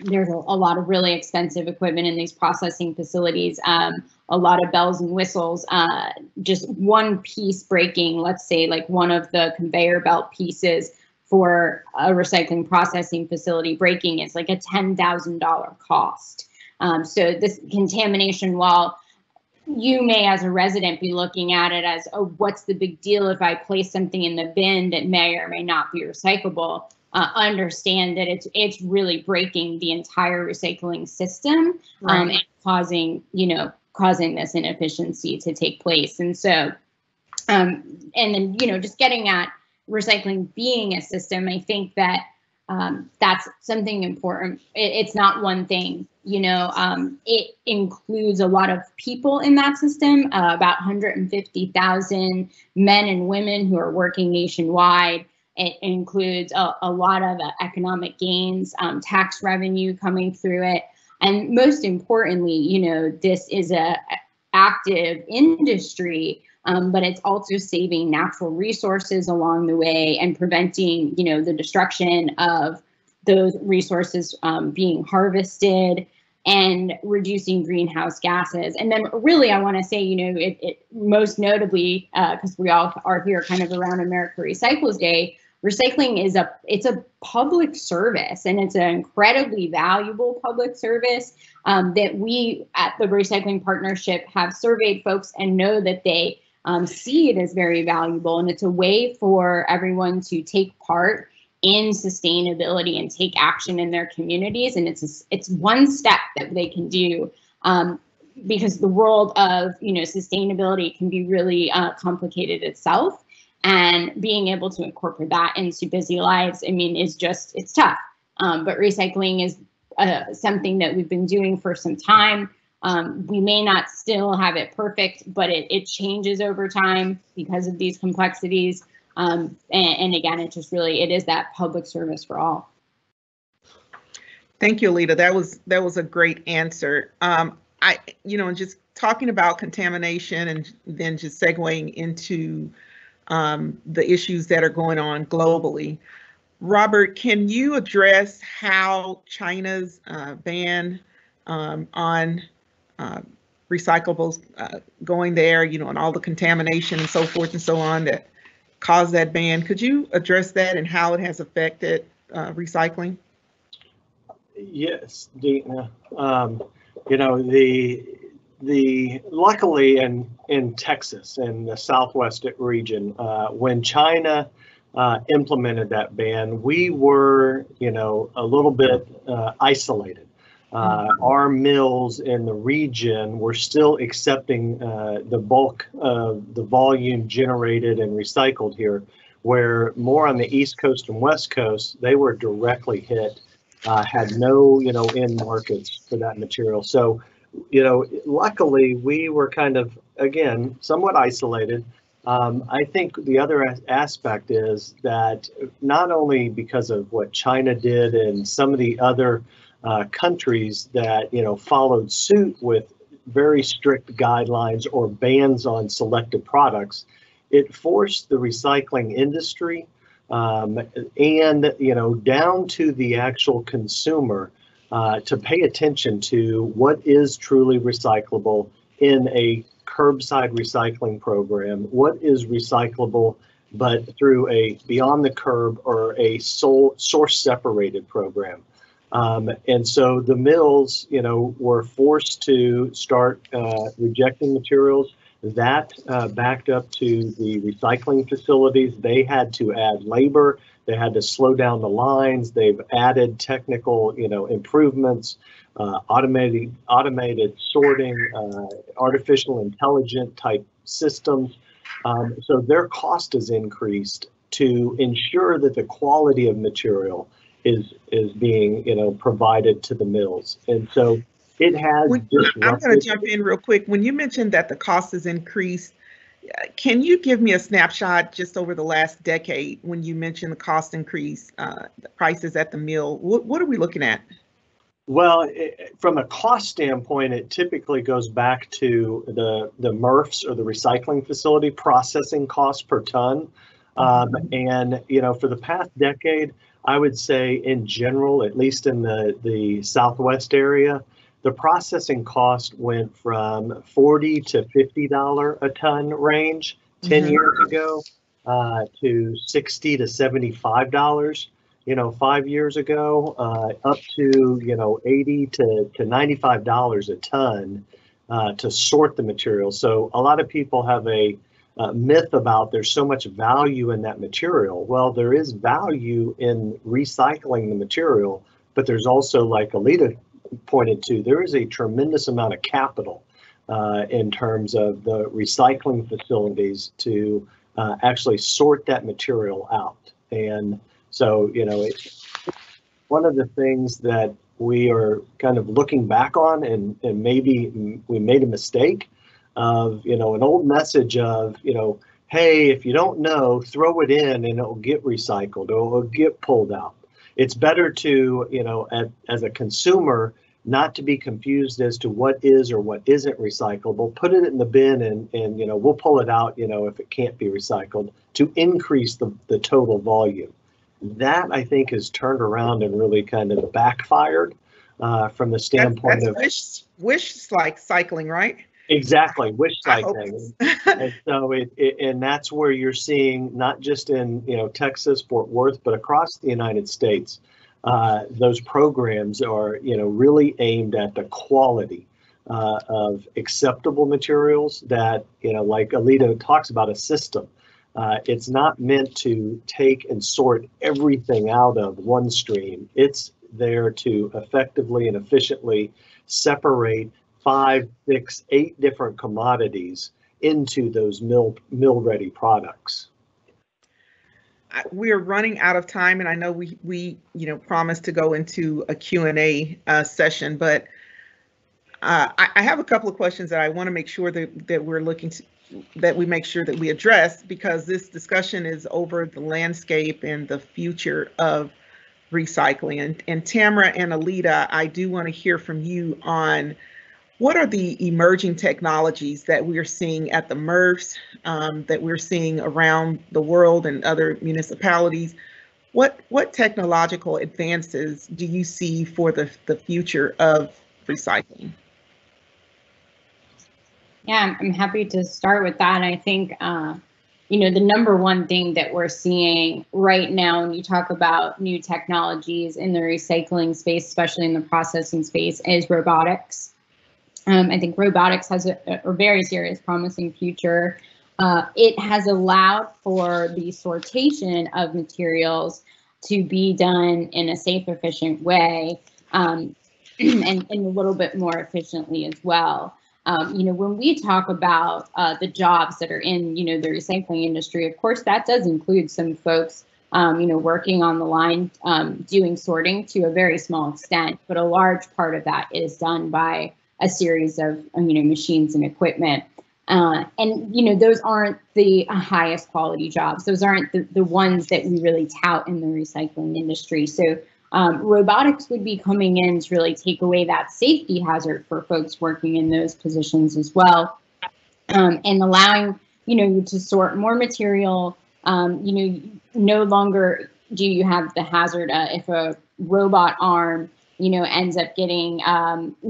there's a lot of really expensive equipment in these processing facilities, a lot of bells and whistles. Just one piece breaking, let's say like one of the conveyor belt pieces for a recycling processing facility breaking is like a $10,000 cost. So this contamination, while you may as a resident be looking at it as, oh, what's the big deal if I place something in the bin that may or may not be recyclable, understand that it's really breaking the entire recycling system, right, and causing this inefficiency to take place. And so, and then, just getting at recycling being a system, I think that that's something important. It's not one thing, it includes a lot of people in that system, about 150,000 men and women who are working nationwide. It includes a lot of economic gains, tax revenue coming through it. And most importantly, this is a active industry, but it's also saving natural resources along the way and preventing, the destruction of those resources being harvested and reducing greenhouse gases. And then really, I want to say, it most notably, because we all are here kind of around America Recycles Day, recycling is it's a public service, and it's an incredibly valuable public service that we at the Recycling Partnership have surveyed folks and know that they see it as very valuable. And it's a way for everyone to take part in sustainability and take action in their communities. And it's one step that they can do, because the world of sustainability can be really complicated itself. And being able to incorporate that into busy lives, it's tough. But recycling is something that we've been doing for some time. We may not still have it perfect, but it changes over time because of these complexities. And again, it is that public service for all. Thank you, Alita. That was a great answer. Just talking about contamination and then just segueing into the issues that are going on globally. Robert, can you address how China's ban on recyclables going there, and all the contamination and so forth and so on that caused that ban? Could you address that and how it has affected recycling? Yes, Dina. Luckily in Texas, in the Southwest region, when China implemented that ban, we were, a little bit isolated. Our mills in the region were still accepting the bulk of the volume generated and recycled here, where more on the East Coast and West Coast, they were directly hit, had no, end markets for that material. So, luckily we were kind of, again, somewhat isolated. I think the other aspect is that not only because of what China did and some of the other countries that followed suit with very strict guidelines or bans on selected products, it forced the recycling industry and down to the actual consumer to pay attention to what is truly recyclable in a curbside recycling program, what is recyclable but through a beyond the curb or a source separated program. And so the mills, were forced to start rejecting materials. That backed up to the recycling facilities. They had to add labor. They had to slow down the lines. They've added technical, improvements, automated sorting, artificial intelligence type systems. So their cost has increased to ensure that the quality of material is being, provided to the mills. And so it has disrupted. I'm going to jump in real quick. When you mentioned that the cost has increased, can you give me a snapshot just over the last decade when you mentioned the cost increase, the prices at the mill? What are we looking at? Well, from a cost standpoint, it typically goes back to the MRFs or the recycling facility processing cost per ton. And, for the past decade, I would say in general, at least in the Southwest area, the processing cost went from $40 to $50 a ton range 10 years ago to $60 to $75, 5 years ago, up to, $80 to $95 a ton to sort the material. So a lot of people have a myth about there's so much value in that material. Well, there is value in recycling the material, but there's also, like Alita pointed to, there is a tremendous amount of capital in terms of the recycling facilities to actually sort that material out. And so, it's one of the things that we are kind of looking back on, and maybe we made a mistake of, an old message of, hey, if you don't know, throw it in and it'll get recycled or it'll get pulled out. It's better to, as a consumer, not to be confused as to what is or what isn't recyclable. Put it in the bin and we'll pull it out, if it can't be recycled, to increase the total volume. That, I think, has turned around and really kind of backfired from the standpoint of wish like cycling, right? Exactly, wish cycling. And so and that's where you're seeing, not just in Texas, Fort Worth, but across the United States, those programs are really aimed at the quality of acceptable materials that like Alita talks about, a system. It's not meant to take and sort everything out of one stream. It's there to effectively and efficiently separate 5, 6, 8 different commodities into those mill-ready products. We're running out of time, and I know we promised to go into a Q&A session, but I have a couple of questions that I want to make sure that we're looking to, that we make sure that we address, because this discussion is over the landscape and the future of recycling. And Tamara and Alita, I do want to hear from you on what are the emerging technologies that we're seeing at the MRFs, that we're seeing around the world and other municipalities? What technological advances do you see for the future of recycling? Yeah, I'm happy to start with that. I think, the number one thing that we're seeing right now when you talk about new technologies in the recycling space, especially in the processing space, is robotics. I think robotics has a very serious, promising future. It has allowed for the sortation of materials to be done in a safe, efficient way, and a little bit more efficiently as well. When we talk about the jobs that are in, the recycling industry, of course, that does include some folks, working on the line, doing sorting to a very small extent, but a large part of that is done by a series of, machines and equipment. And, you know, those aren't the highest quality jobs. Those aren't the ones that we really tout in the recycling industry. So robotics would be coming in to really take away that safety hazard for folks working in those positions as well, and allowing, you know, to sort more material. You know, no longer do you have the hazard if a robot arm, you know, ends up getting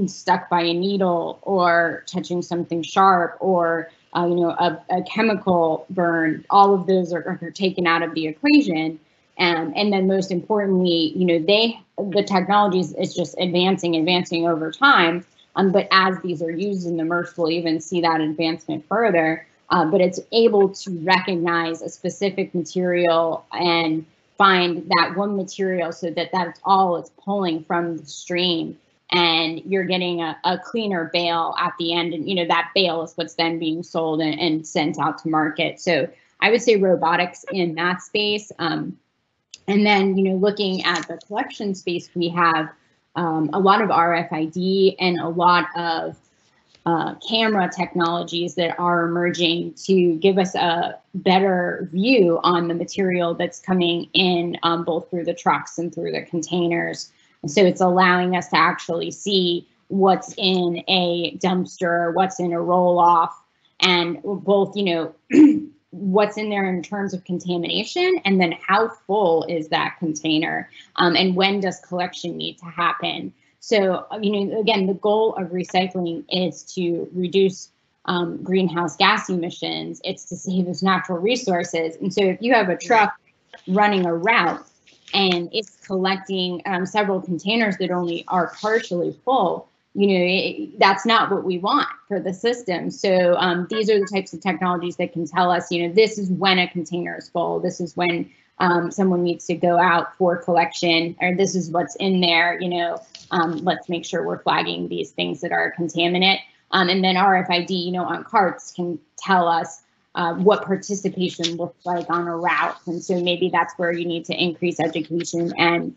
stuck by a needle or touching something sharp, or you know, a chemical burn. All of those are taken out of the equation. And then most importantly, you know, the technology is just advancing over time. But as these are used in the MRF, we'll even see that advancement further. But it's able to recognize a specific material and find that one material so that that's all it's pulling from the stream, and you're getting a cleaner bale at the end. And, you know, that bale is what's then being sold and sent out to market. So I would say robotics in that space. And then, you know, looking at the collection space, we have a lot of RFID and a lot of camera technologies that are emerging to give us a better view on the material that's coming in, both through the trucks and through the containers. And so it's allowing us to actually see what's in a dumpster, what's in a roll-off, and both, you know, what's in there in terms of contamination, and then how full is that container, and when does collection need to happen. So, you know, again, the goal of recycling is to reduce greenhouse gas emissions. It's to save us natural resources. And so if you have a truck running a route and it's collecting several containers that only are partially full, you know, that's not what we want for the system. So these are the types of technologies that can tell us, you know, this is when a container is full, this is when someone needs to go out for collection, or this is what's in there, you know, let's make sure we're flagging these things that are contaminant. And then RFID, you know, on carts can tell us what participation looks like on a route. And so maybe that's where you need to increase education and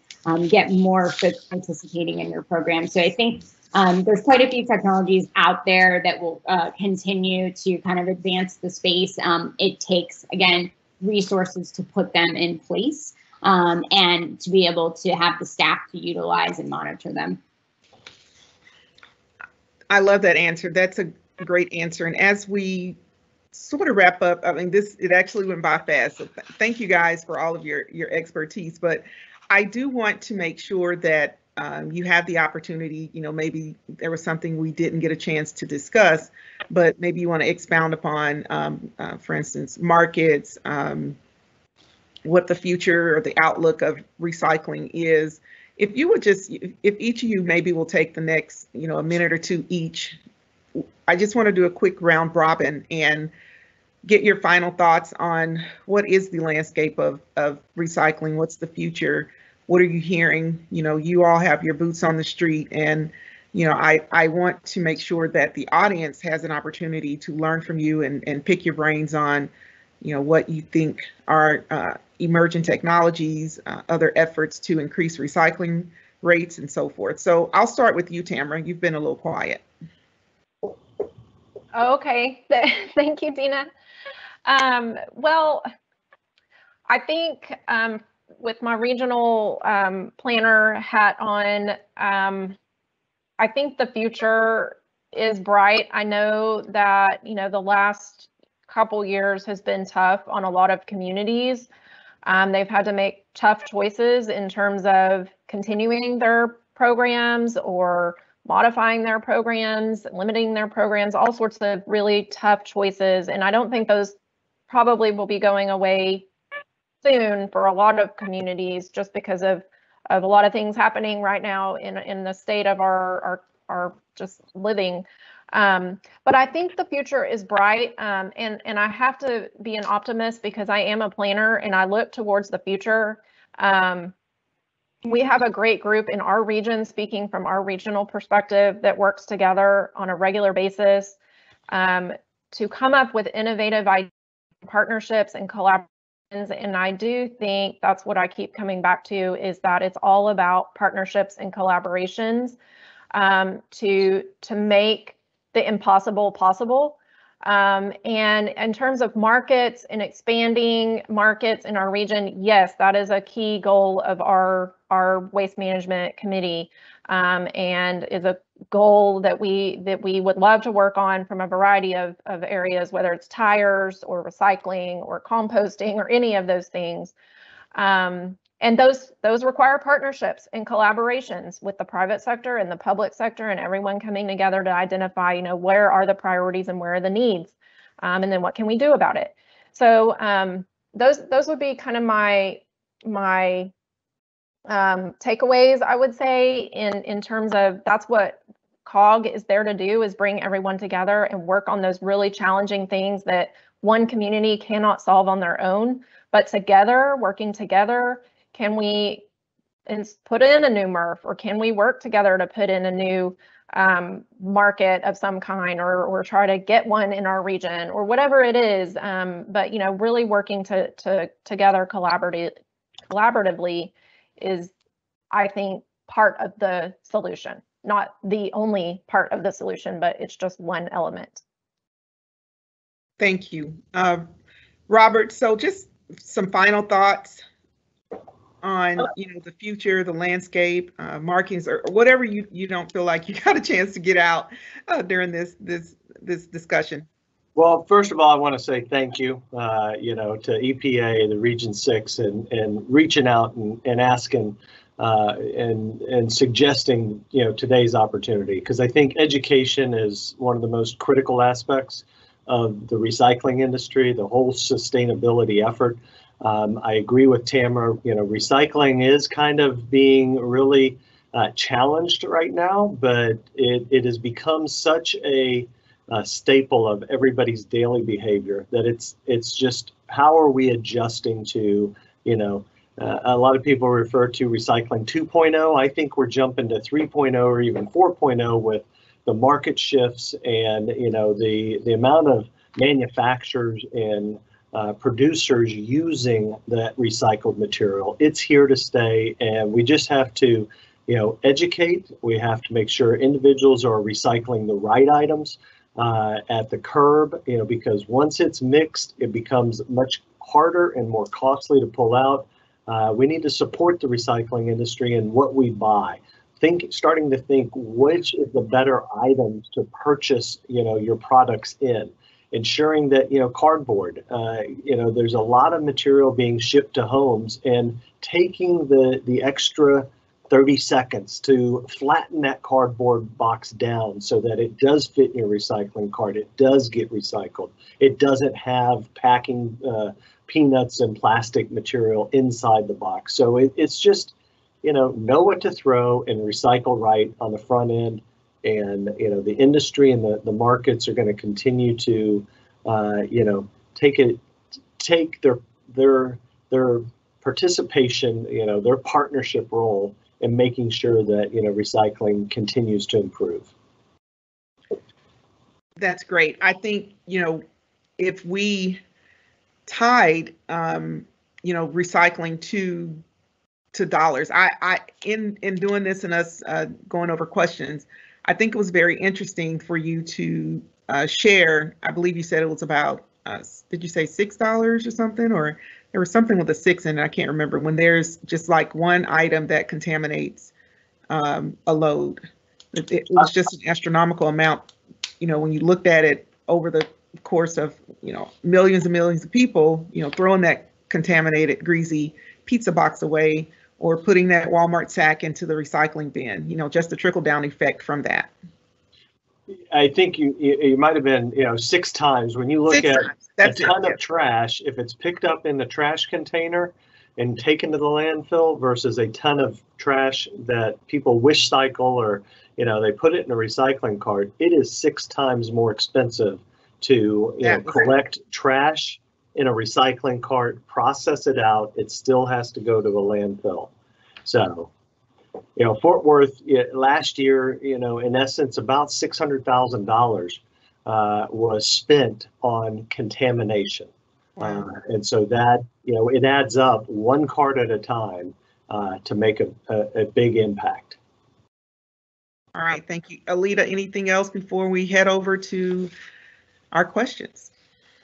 get more folks participating in your program. So I think there's quite a few technologies out there that will continue to kind of advance the space. It takes, again, resources to put them in place, and to be able to have the staff to utilize and monitor them. I love that answer. That's a great answer. And as we sort of wrap up, I mean, it actually went by fast. So thank you guys for all of your expertise. But I do want to make sure that you have the opportunity, you know, maybe there was something we didn't get a chance to discuss, but maybe you want to expound upon, for instance, markets, what the future or the outlook of recycling is. If you would just, if each of you maybe will take the next, you know, a minute or two each, I just want to do a quick round robin and get your final thoughts on what is the landscape of recycling, what's the future. What are you hearing? You know, you all have your boots on the street, and, you know, I want to make sure that the audience has an opportunity to learn from you and pick your brains on, you know, what you think are emerging technologies, other efforts to increase recycling rates and so forth. So I'll start with you, Tamara. You've been a little quiet. Okay, thank you, Dina. Well, I think with my regional planner hat on, I think the future is bright. I know that, you know, the last couple years has been tough on a lot of communities. They've had to make tough choices in terms of continuing their programs or modifying their programs, limiting their programs, all sorts of really tough choices. And I don't think those probably will be going away soon for a lot of communities, just because of a lot of things happening right now in the state of our just living. But I think the future is bright, and I have to be an optimist because I am a planner and I look towards the future. We have a great group in our region, speaking from our regional perspective, that works together on a regular basis to come up with innovative partnerships and collaborations. And I do think that's what I keep coming back to, is that it's all about partnerships and collaborations to make the impossible possible. And in terms of markets and expanding markets in our region, yes, that is a key goal of our waste management committee, and is a goal that we would love to work on from a variety of areas, whether it's tires or recycling or composting or any of those things. And those require partnerships and collaborations with the private sector and the public sector, and everyone coming together to identify, where are the priorities and where are the needs, and then what can we do about it. So those would be kind of my takeaways, I would say, in terms of that's what COG is there to do, is bring everyone together and work on those really challenging things that one community cannot solve on their own, but together, working together, can we put in a new MRF, or can we work together to put in a new market of some kind, or try to get one in our region, or whatever it is. But really working together collaboratively is, I think, part of the solution. Not the only part of the solution, but it's just one element. Thank you. Robert, so just some final thoughts on the future, the landscape, markings, or whatever you don't feel like you got a chance to get out during this discussion. Well, first of all, I want to say thank you, to EPA, the Region 6, and reaching out and asking and suggesting today's opportunity, because I think education is one of the most critical aspects of the recycling industry, the whole sustainability effort. I agree with Tamara. Recycling is kind of being really challenged right now, but it has become such a staple of everybody's daily behavior that it's just, how are we adjusting to, a lot of people refer to recycling 2.0. I think we're jumping to 3.0 or even 4.0 with the market shifts and the amount of manufacturers and producers using that recycled material. It's here to stay, and we just have to educate. We have to make sure individuals are recycling the right items at the curb, because once it's mixed, it becomes much harder and more costly to pull out. We need to support the recycling industry and what we buy. Starting to think which is the better items to purchase, your products in. Ensuring that, cardboard, there's a lot of material being shipped to homes, and taking the extra 30 seconds to flatten that cardboard box down so that it does fit in your recycling cart. It does get recycled. It doesn't have packing peanuts and plastic material inside the box. So it's just, know what to throw and recycle right on the front end. And, the industry and the markets are going to continue to, take their participation, their partnership role in making sure that, recycling continues to improve. That's great. I think, if we tied, recycling to dollars, I in doing this and us going over questions, I think it was very interesting for you to share. I believe you said it was about, did you say $6 or something? Or there was something with a 6 in it, I can't remember, when there's just like one item that contaminates a load. It was just an astronomical amount, when you looked at it over the course of, millions and millions of people, throwing that contaminated, greasy pizza box away, or putting that Walmart sack into the recycling bin, just the trickle down effect from that. I think you might have been, 6 times. When you look at a ton of trash, if it's picked up in the trash container and taken to the landfill versus a ton of trash that people wish cycle, or, they put it in a recycling cart, it is 6 times more expensive to collect trash in a recycling cart, process it out. It still has to go to a landfill. So, Fort Worth last year, in essence, about $600,000 was spent on contamination. And so that, it adds up one cart at a time to make a big impact. All right, thank you. Alita, anything else before we head over to our questions.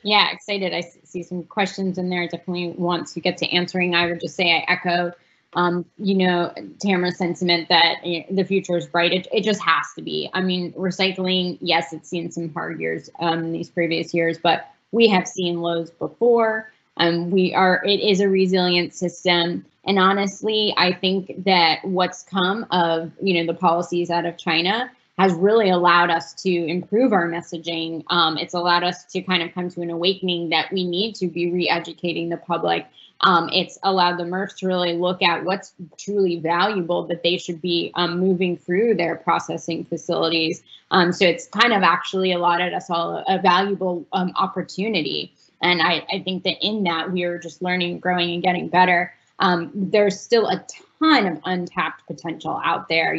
Yeah, excited. I see some questions in there. Definitely want to get to answering. I would just say I echo, Tamara's sentiment that the future is bright. It just has to be. I mean, recycling, yes, it's seen some hard years in these previous years, but we have seen lows before. It is a resilient system. And honestly, I think that what's come of, the policies out of China has really allowed us to improve our messaging. It's allowed us to kind of come to an awakening that we need to be re-educating the public. It's allowed the MRFs to really look at what's truly valuable that they should be moving through their processing facilities. So it's kind of actually allotted us all a valuable opportunity. And I think that in that we are just learning, growing, and getting better. There's still a ton of untapped potential out there.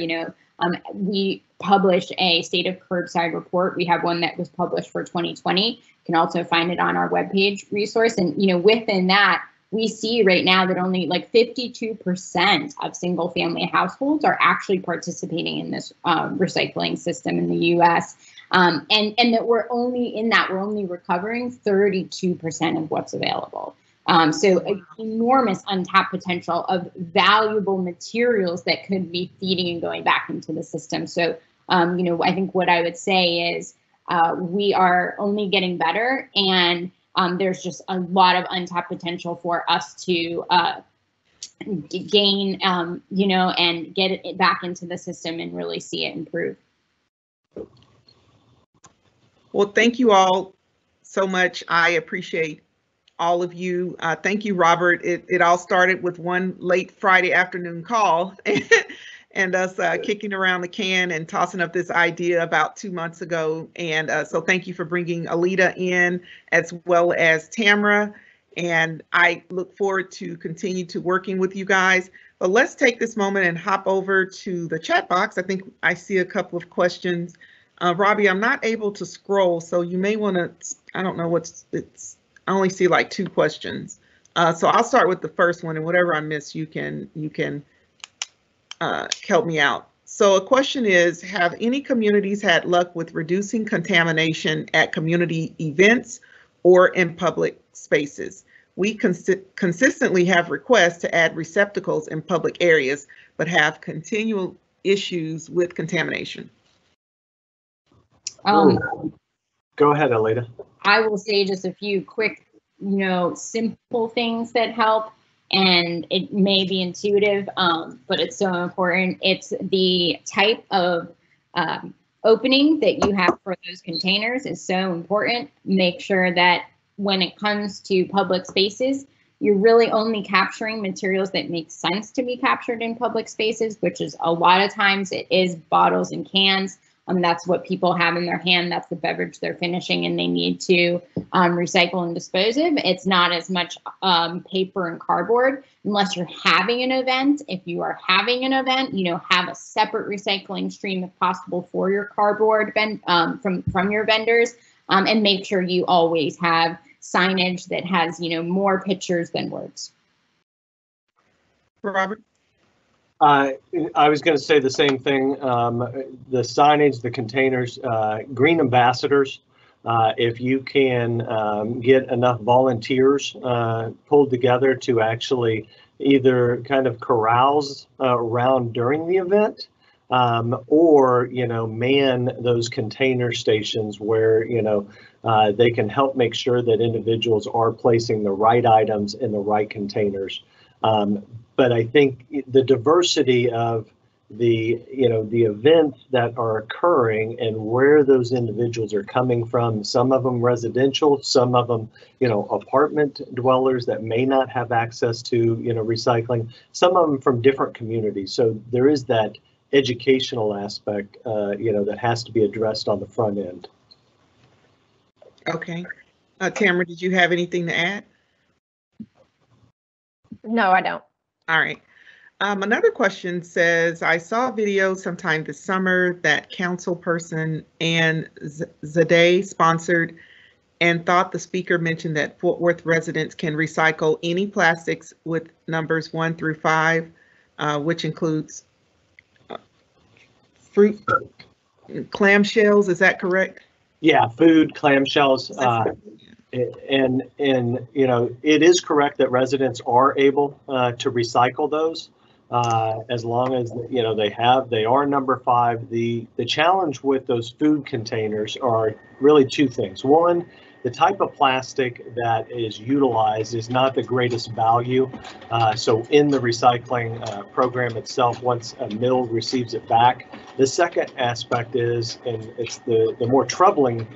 We published a state of curbside report. We have one that was published for 2020. You can also find it on our webpage resource. And within that, we see right now that only like 52% of single family households are actually participating in this recycling system in the US. And that we're only recovering 32% of what's available. So an enormous untapped potential of valuable materials that could be feeding and going back into the system. So, I think what I would say is we are only getting better, and there's just a lot of untapped potential for us to gain, and get it back into the system and really see it improve. Well, thank you all so much. I appreciate all of you. Thank you, Robert. It all started with one late Friday afternoon call and us kicking around the can and tossing up this idea about 2 months ago. And so thank you for bringing Alita in, as well as Tamara. And I look forward to continue to working with you guys. But let's take this moment and hop over to the chat box. I think I see a couple of questions. Robbie, I'm not able to scroll, so you may want to, I don't know I only see like 2 questions. So I'll start with the first one, and whatever I miss, you can help me out. So a question is, have any communities had luck with reducing contamination at community events or in public spaces? We consistently have requests to add receptacles in public areas, but have continual issues with contamination. Go ahead, Alita. I will say just a few quick, simple things that help, and it may be intuitive, but it's so important. It's the type of opening that you have for those containers is so important. Make sure that when it comes to public spaces, you're really only capturing materials that make sense to be captured in public spaces, which is a lot of times it is bottles and cans. That's what people have in their hand. That's the beverage they're finishing, and they need to recycle and dispose of. It's not as much paper and cardboard unless you're having an event. If you are having an event, have a separate recycling stream if possible for your cardboard from your vendors, and make sure you always have signage that has more pictures than words. Robert? I was going to say the same thing. The signage, the containers, green ambassadors. If you can get enough volunteers pulled together to actually either kind of carouse around during the event, or man those container stations where they can help make sure that individuals are placing the right items in the right containers. But I think the diversity of the events that are occurring and where those individuals are coming from, some of them residential, some of them, apartment dwellers that may not have access to, recycling, some of them from different communities. So there is that educational aspect, that has to be addressed on the front end. Okay. Tamara, did you have anything to add? No, I don't. All right. Another question says, I saw a video sometime this summer that councilperson Ann Zadeh sponsored and thought the speaker mentioned that Fort Worth residents can recycle any plastics with numbers 1 through 5, which includes fruit clamshells. Is that correct? Yeah, food, clamshells, and you know, it is correct that residents are able to recycle those as long as, you know, they are number 5. The challenge with those food containers are really 2 things. One, the type of plastic that is utilized is not the greatest value. So in the recycling program itself, once a mill receives it back, the second aspect is, and it's the more troubling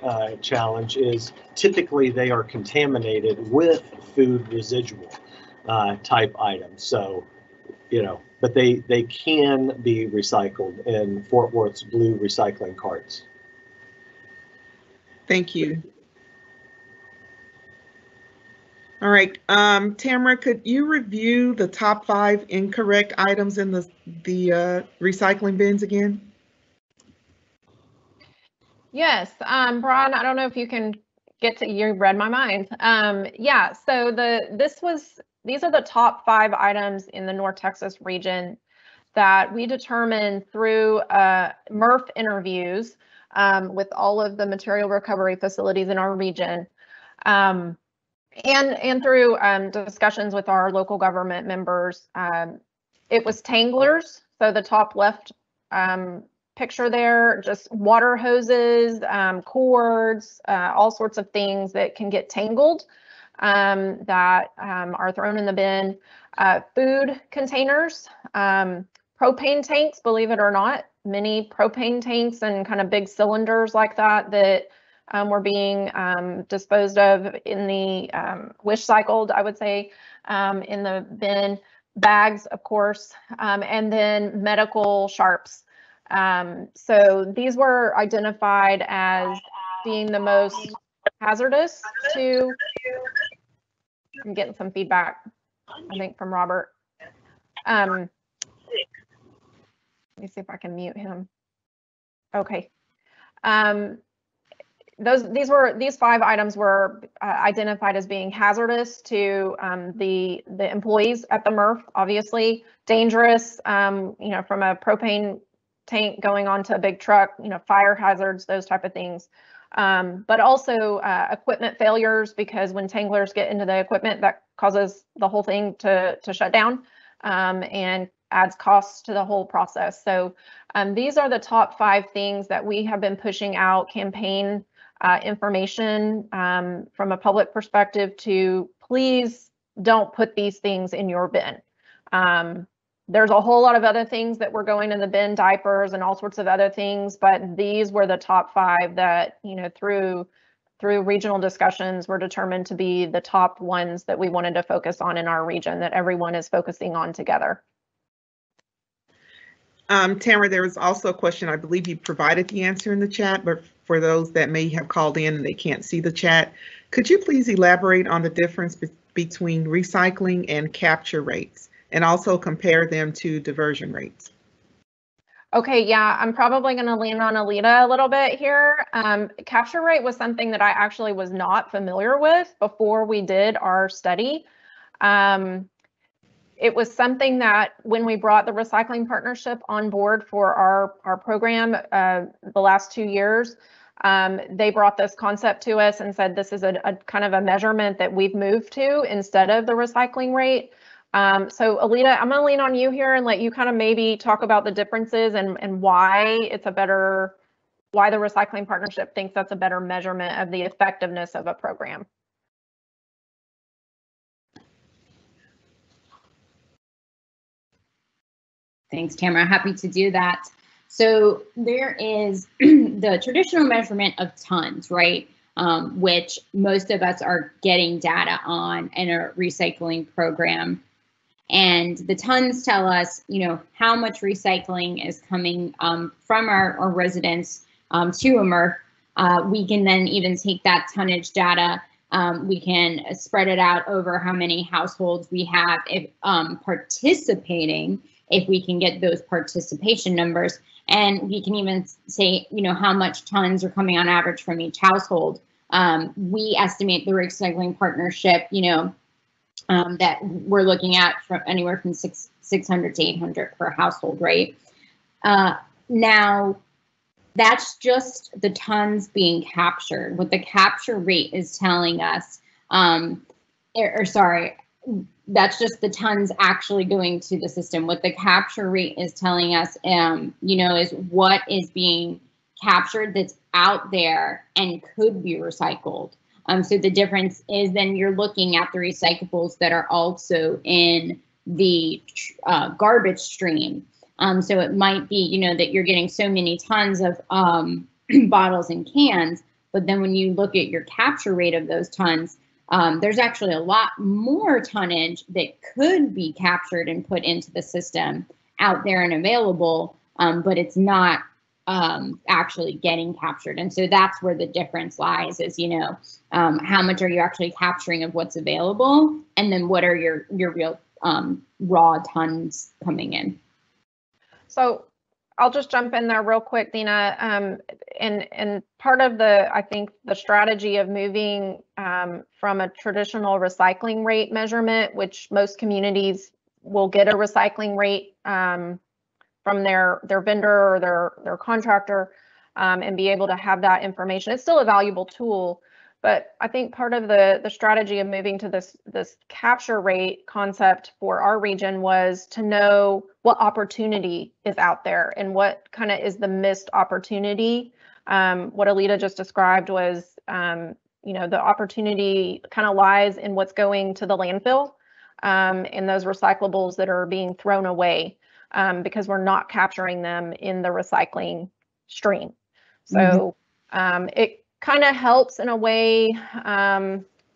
challenge, is typically they are contaminated with food residual type items. So, you know, but they can be recycled in Fort Worth's blue recycling carts. Thank you. All right, Tamara, could you review the top 5 incorrect items in the recycling bins again? Yes, Brian, I don't know if you can get to, you read my mind. Yeah, so these are the top 5 items in the North Texas region that we determined through MRF interviews with all of the material recovery facilities in our region. And through discussions with our local government members. It was tanglers, so the top left picture there, just water hoses, cords, all sorts of things that can get tangled that are thrown in the bin. Food containers, propane tanks, believe it or not, many propane tanks and kind of big cylinders like that were being disposed of in the wish cycled, I would say, in the bin. Bags, of course, and then medical sharps. So these were identified as being the most hazardous to, I'm getting some feedback, I think, from Robert. Let me see if I can mute him. Okay. These 5 items were identified as being hazardous to the employees at the MRF, obviously dangerous, you know, from a propane tank going onto a big truck, you know, fire hazards, those type of things. But also equipment failures, because when tanglers get into the equipment, that causes the whole thing to shut down and adds costs to the whole process. So these are the top 5 things that we have been pushing out campaign information from a public perspective to please don't put these things in your bin. There's a whole lot of other things that were going in the bin, diapers and all sorts of other things, but these were the top 5 that, you know, through regional discussions were determined to be the top ones that we wanted to focus on in our region, that everyone is focusing on together. Tamara, there was also a question, I believe you provided the answer in the chat, but for those that may have called in and they can't see the chat, could you please elaborate on the difference between recycling and capture rates, and also compare them to diversion rates? Okay, yeah, I'm probably going to lean on Alita a little bit here. Capture rate was something that I actually was not familiar with before we did our study. It was something that when we brought the recycling partnership on board for our program the last 2 years, they brought this concept to us and said this is a kind of a measurement that we've moved to instead of the recycling rate. So Alita, I'm going to lean on you here and let you kind of maybe talk about the differences and why it's why the recycling partnership thinks that's a better measurement of the effectiveness of a program. Thanks, Tamara. Happy to do that. So there is the traditional measurement of tons, right? Which most of us are getting data on in a recycling program. And the tons tell us, you know, how much recycling is coming from our residents to a MRF. We can then even take that tonnage data. We can spread it out over how many households we have if participating, if we can get those participation numbers. And we can even say, you know, how much tons are coming on average from each household. We estimate the recycling partnership, you know, that we're looking at from anywhere from 600 to 800 per household, right? Now, that's just the tons being captured. What the capture rate is telling us, sorry, that's just the tons actually going to the system. What the capture rate is telling us, is what is being captured that's out there and could be recycled. So the difference is then you're looking at the recyclables that are also in the garbage stream. So it might be, that you're getting so many tons of bottles and cans, but then when you look at your capture rate of those tons, there's actually a lot more tonnage that could be captured and put into the system out there and available, but it's not actually getting captured. And so that's where the difference lies is, how much are you actually capturing of what's available? And then what are your real raw tons coming in? So I'll just jump in there real quick, Dina. And part of I think the strategy of moving from a traditional recycling rate measurement, which most communities will get a recycling rate from their vendor or their contractor, and be able to have that information. It's still a valuable tool, but I think part of the strategy of moving to this capture rate concept for our region was to know what opportunity is out there and what kind of is the missed opportunity. What Alita just described was, the opportunity kind of lies in what's going to the landfill, and those recyclables that are being thrown away, because we're not capturing them in the recycling stream. So it kind of helps in a way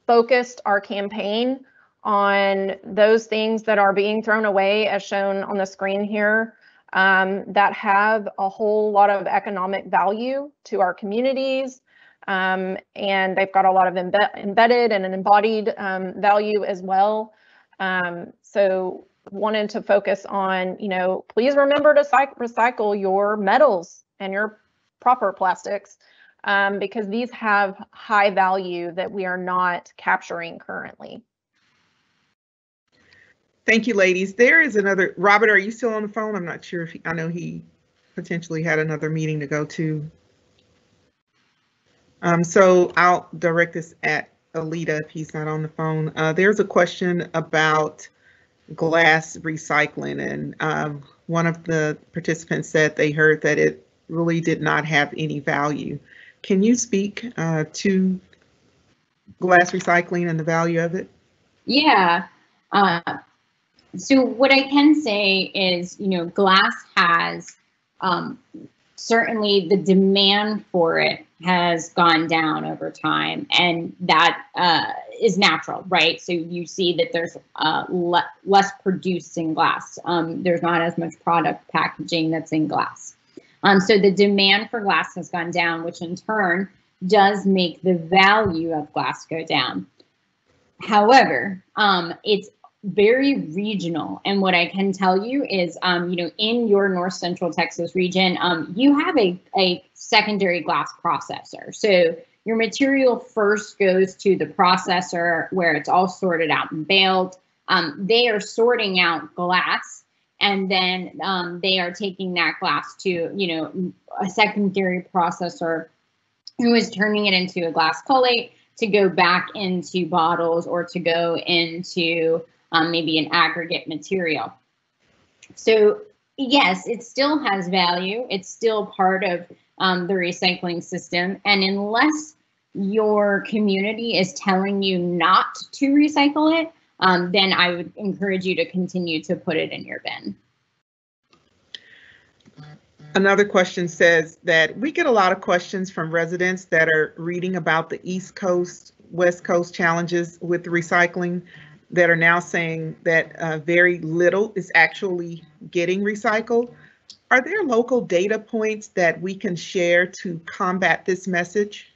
focused our campaign on those things that are being thrown away, as shown on the screen here, that have a whole lot of economic value to our communities, and they've got a lot of embedded and an embodied value as well. So wanted to focus on, please remember to recycle your metals and your proper plastics, because these have high value that we are not capturing currently. Thank you, ladies. There is another, Robert, are you still on the phone? I'm not sure if I know he potentially had another meeting to go to. So I'll direct this at Alita if he's not on the phone. There's a question about glass recycling, and one of the participants said they heard that it really did not have any value. Can you speak to glass recycling and the value of it? Yeah. So what I can say is, glass has, certainly the demand for it has gone down over time, and that is natural, right? So you see that there's less produced in glass. There's not as much product packaging that's in glass. So the demand for glass has gone down, which in turn does make the value of glass go down. However, it's very regional. And what I can tell you is, in your North Central Texas region, you have a secondary glass processor. So your material first goes to the processor where it's all sorted out and baled. They are sorting out glass, and then they are taking that glass to, a secondary processor who is turning it into a glass collate to go back into bottles or to go into maybe an aggregate material. So yes, it still has value. It's still part of the recycling system. And unless your community is telling you not to recycle it, then I would encourage you to continue to put it in your bin. Another question says that we get a lot of questions from residents that are reading about the East Coast, West Coast challenges with recycling, that are now saying that very little is actually getting recycled. Are there local data points that we can share to combat this message?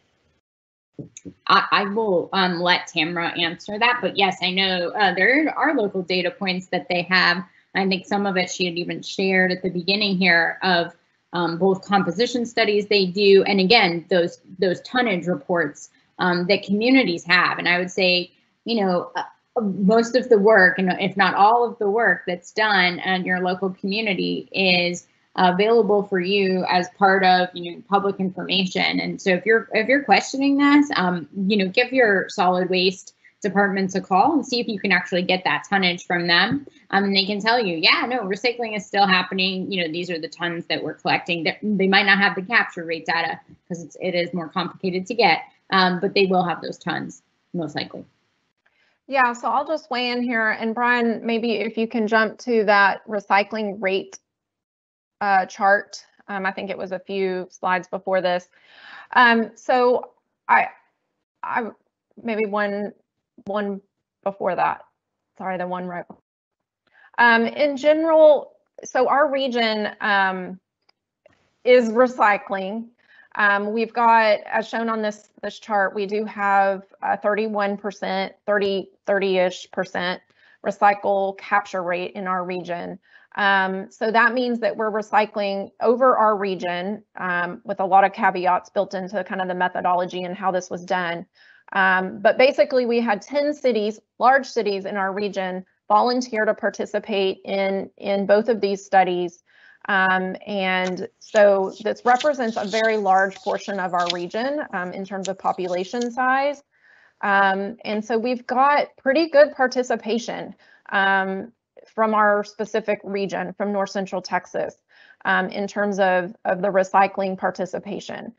I will let Tamara answer that, but yes, I know there are local data points that they have. I think some of it she had even shared at the beginning here of both composition studies they do, and again, those tonnage reports that communities have. And I would say, most of the work, and if not all of the work that's done in your local community is available for you as part of public information. And so if you're questioning this, give your solid waste departments a call and see if you can actually get that tonnage from them. And they can tell you, yeah, no, recycling is still happening. These are the tons that we're collecting. They might not have the capture rate data because it is more complicated to get, but they will have those tons most likely. Yeah, so I'll just weigh in here, and Brian, maybe if you can jump to that recycling rate chart. I think it was a few slides before this. So I maybe one before that. Sorry, the one right. In general, so our region is recycling. We've got, as shown on this chart, we do have 31%, 30-ish% recycle capture rate in our region. So that means that we're recycling over our region with a lot of caveats built into kind of the methodology and how this was done. But basically we had 10 cities, large cities in our region, volunteer to participate in both of these studies. And so this represents a very large portion of our region in terms of population size. And so we've got pretty good participation from our specific region, from North Central Texas, in terms of the recycling participation.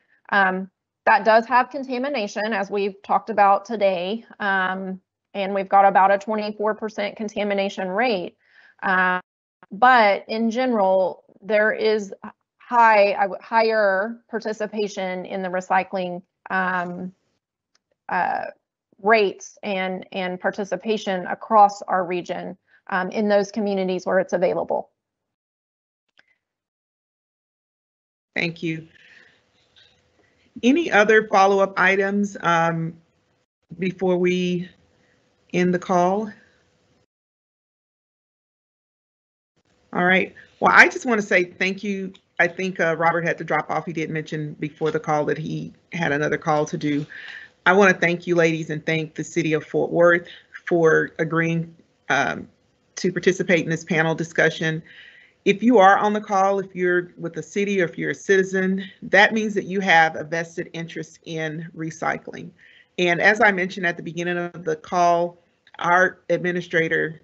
That does have contamination, as we've talked about today, and we've got about a 24% contamination rate. But in general, there is higher participation in the recycling rates and participation across our region in those communities where it's available. Thank you. Any other follow-up items before we end the call? All right. Well, I just want to say thank you. I think Robert had to drop off. He did mention before the call that he had another call to do. I want to thank you, ladies, and thank the City of Fort Worth for agreeing to participate in this panel discussion. If you are on the call, if you're with the city or if you're a citizen, that means that you have a vested interest in recycling. And as I mentioned at the beginning of the call, our administrator,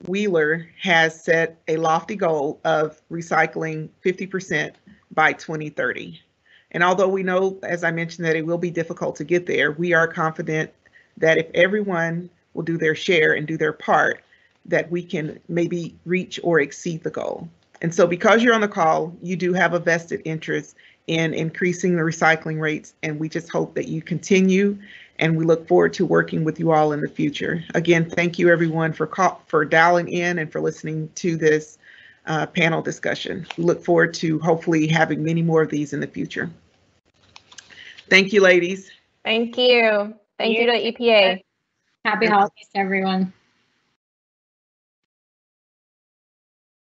Wheeler, has set a lofty goal of recycling 50% by 2030. And although we know, as I mentioned, that it will be difficult to get there, we are confident that if everyone will do their share and do their part, that we can maybe reach or exceed the goal. And so because you're on the call, you do have a vested interest in increasing the recycling rates, and we just hope that you continue, and we look forward to working with you all in the future. Again, thank you everyone for dialing in and for listening to this panel discussion. We look forward to hopefully having many more of these in the future. Thank you, ladies. Thank you. Thank you to EPA. Happy holidays, everyone.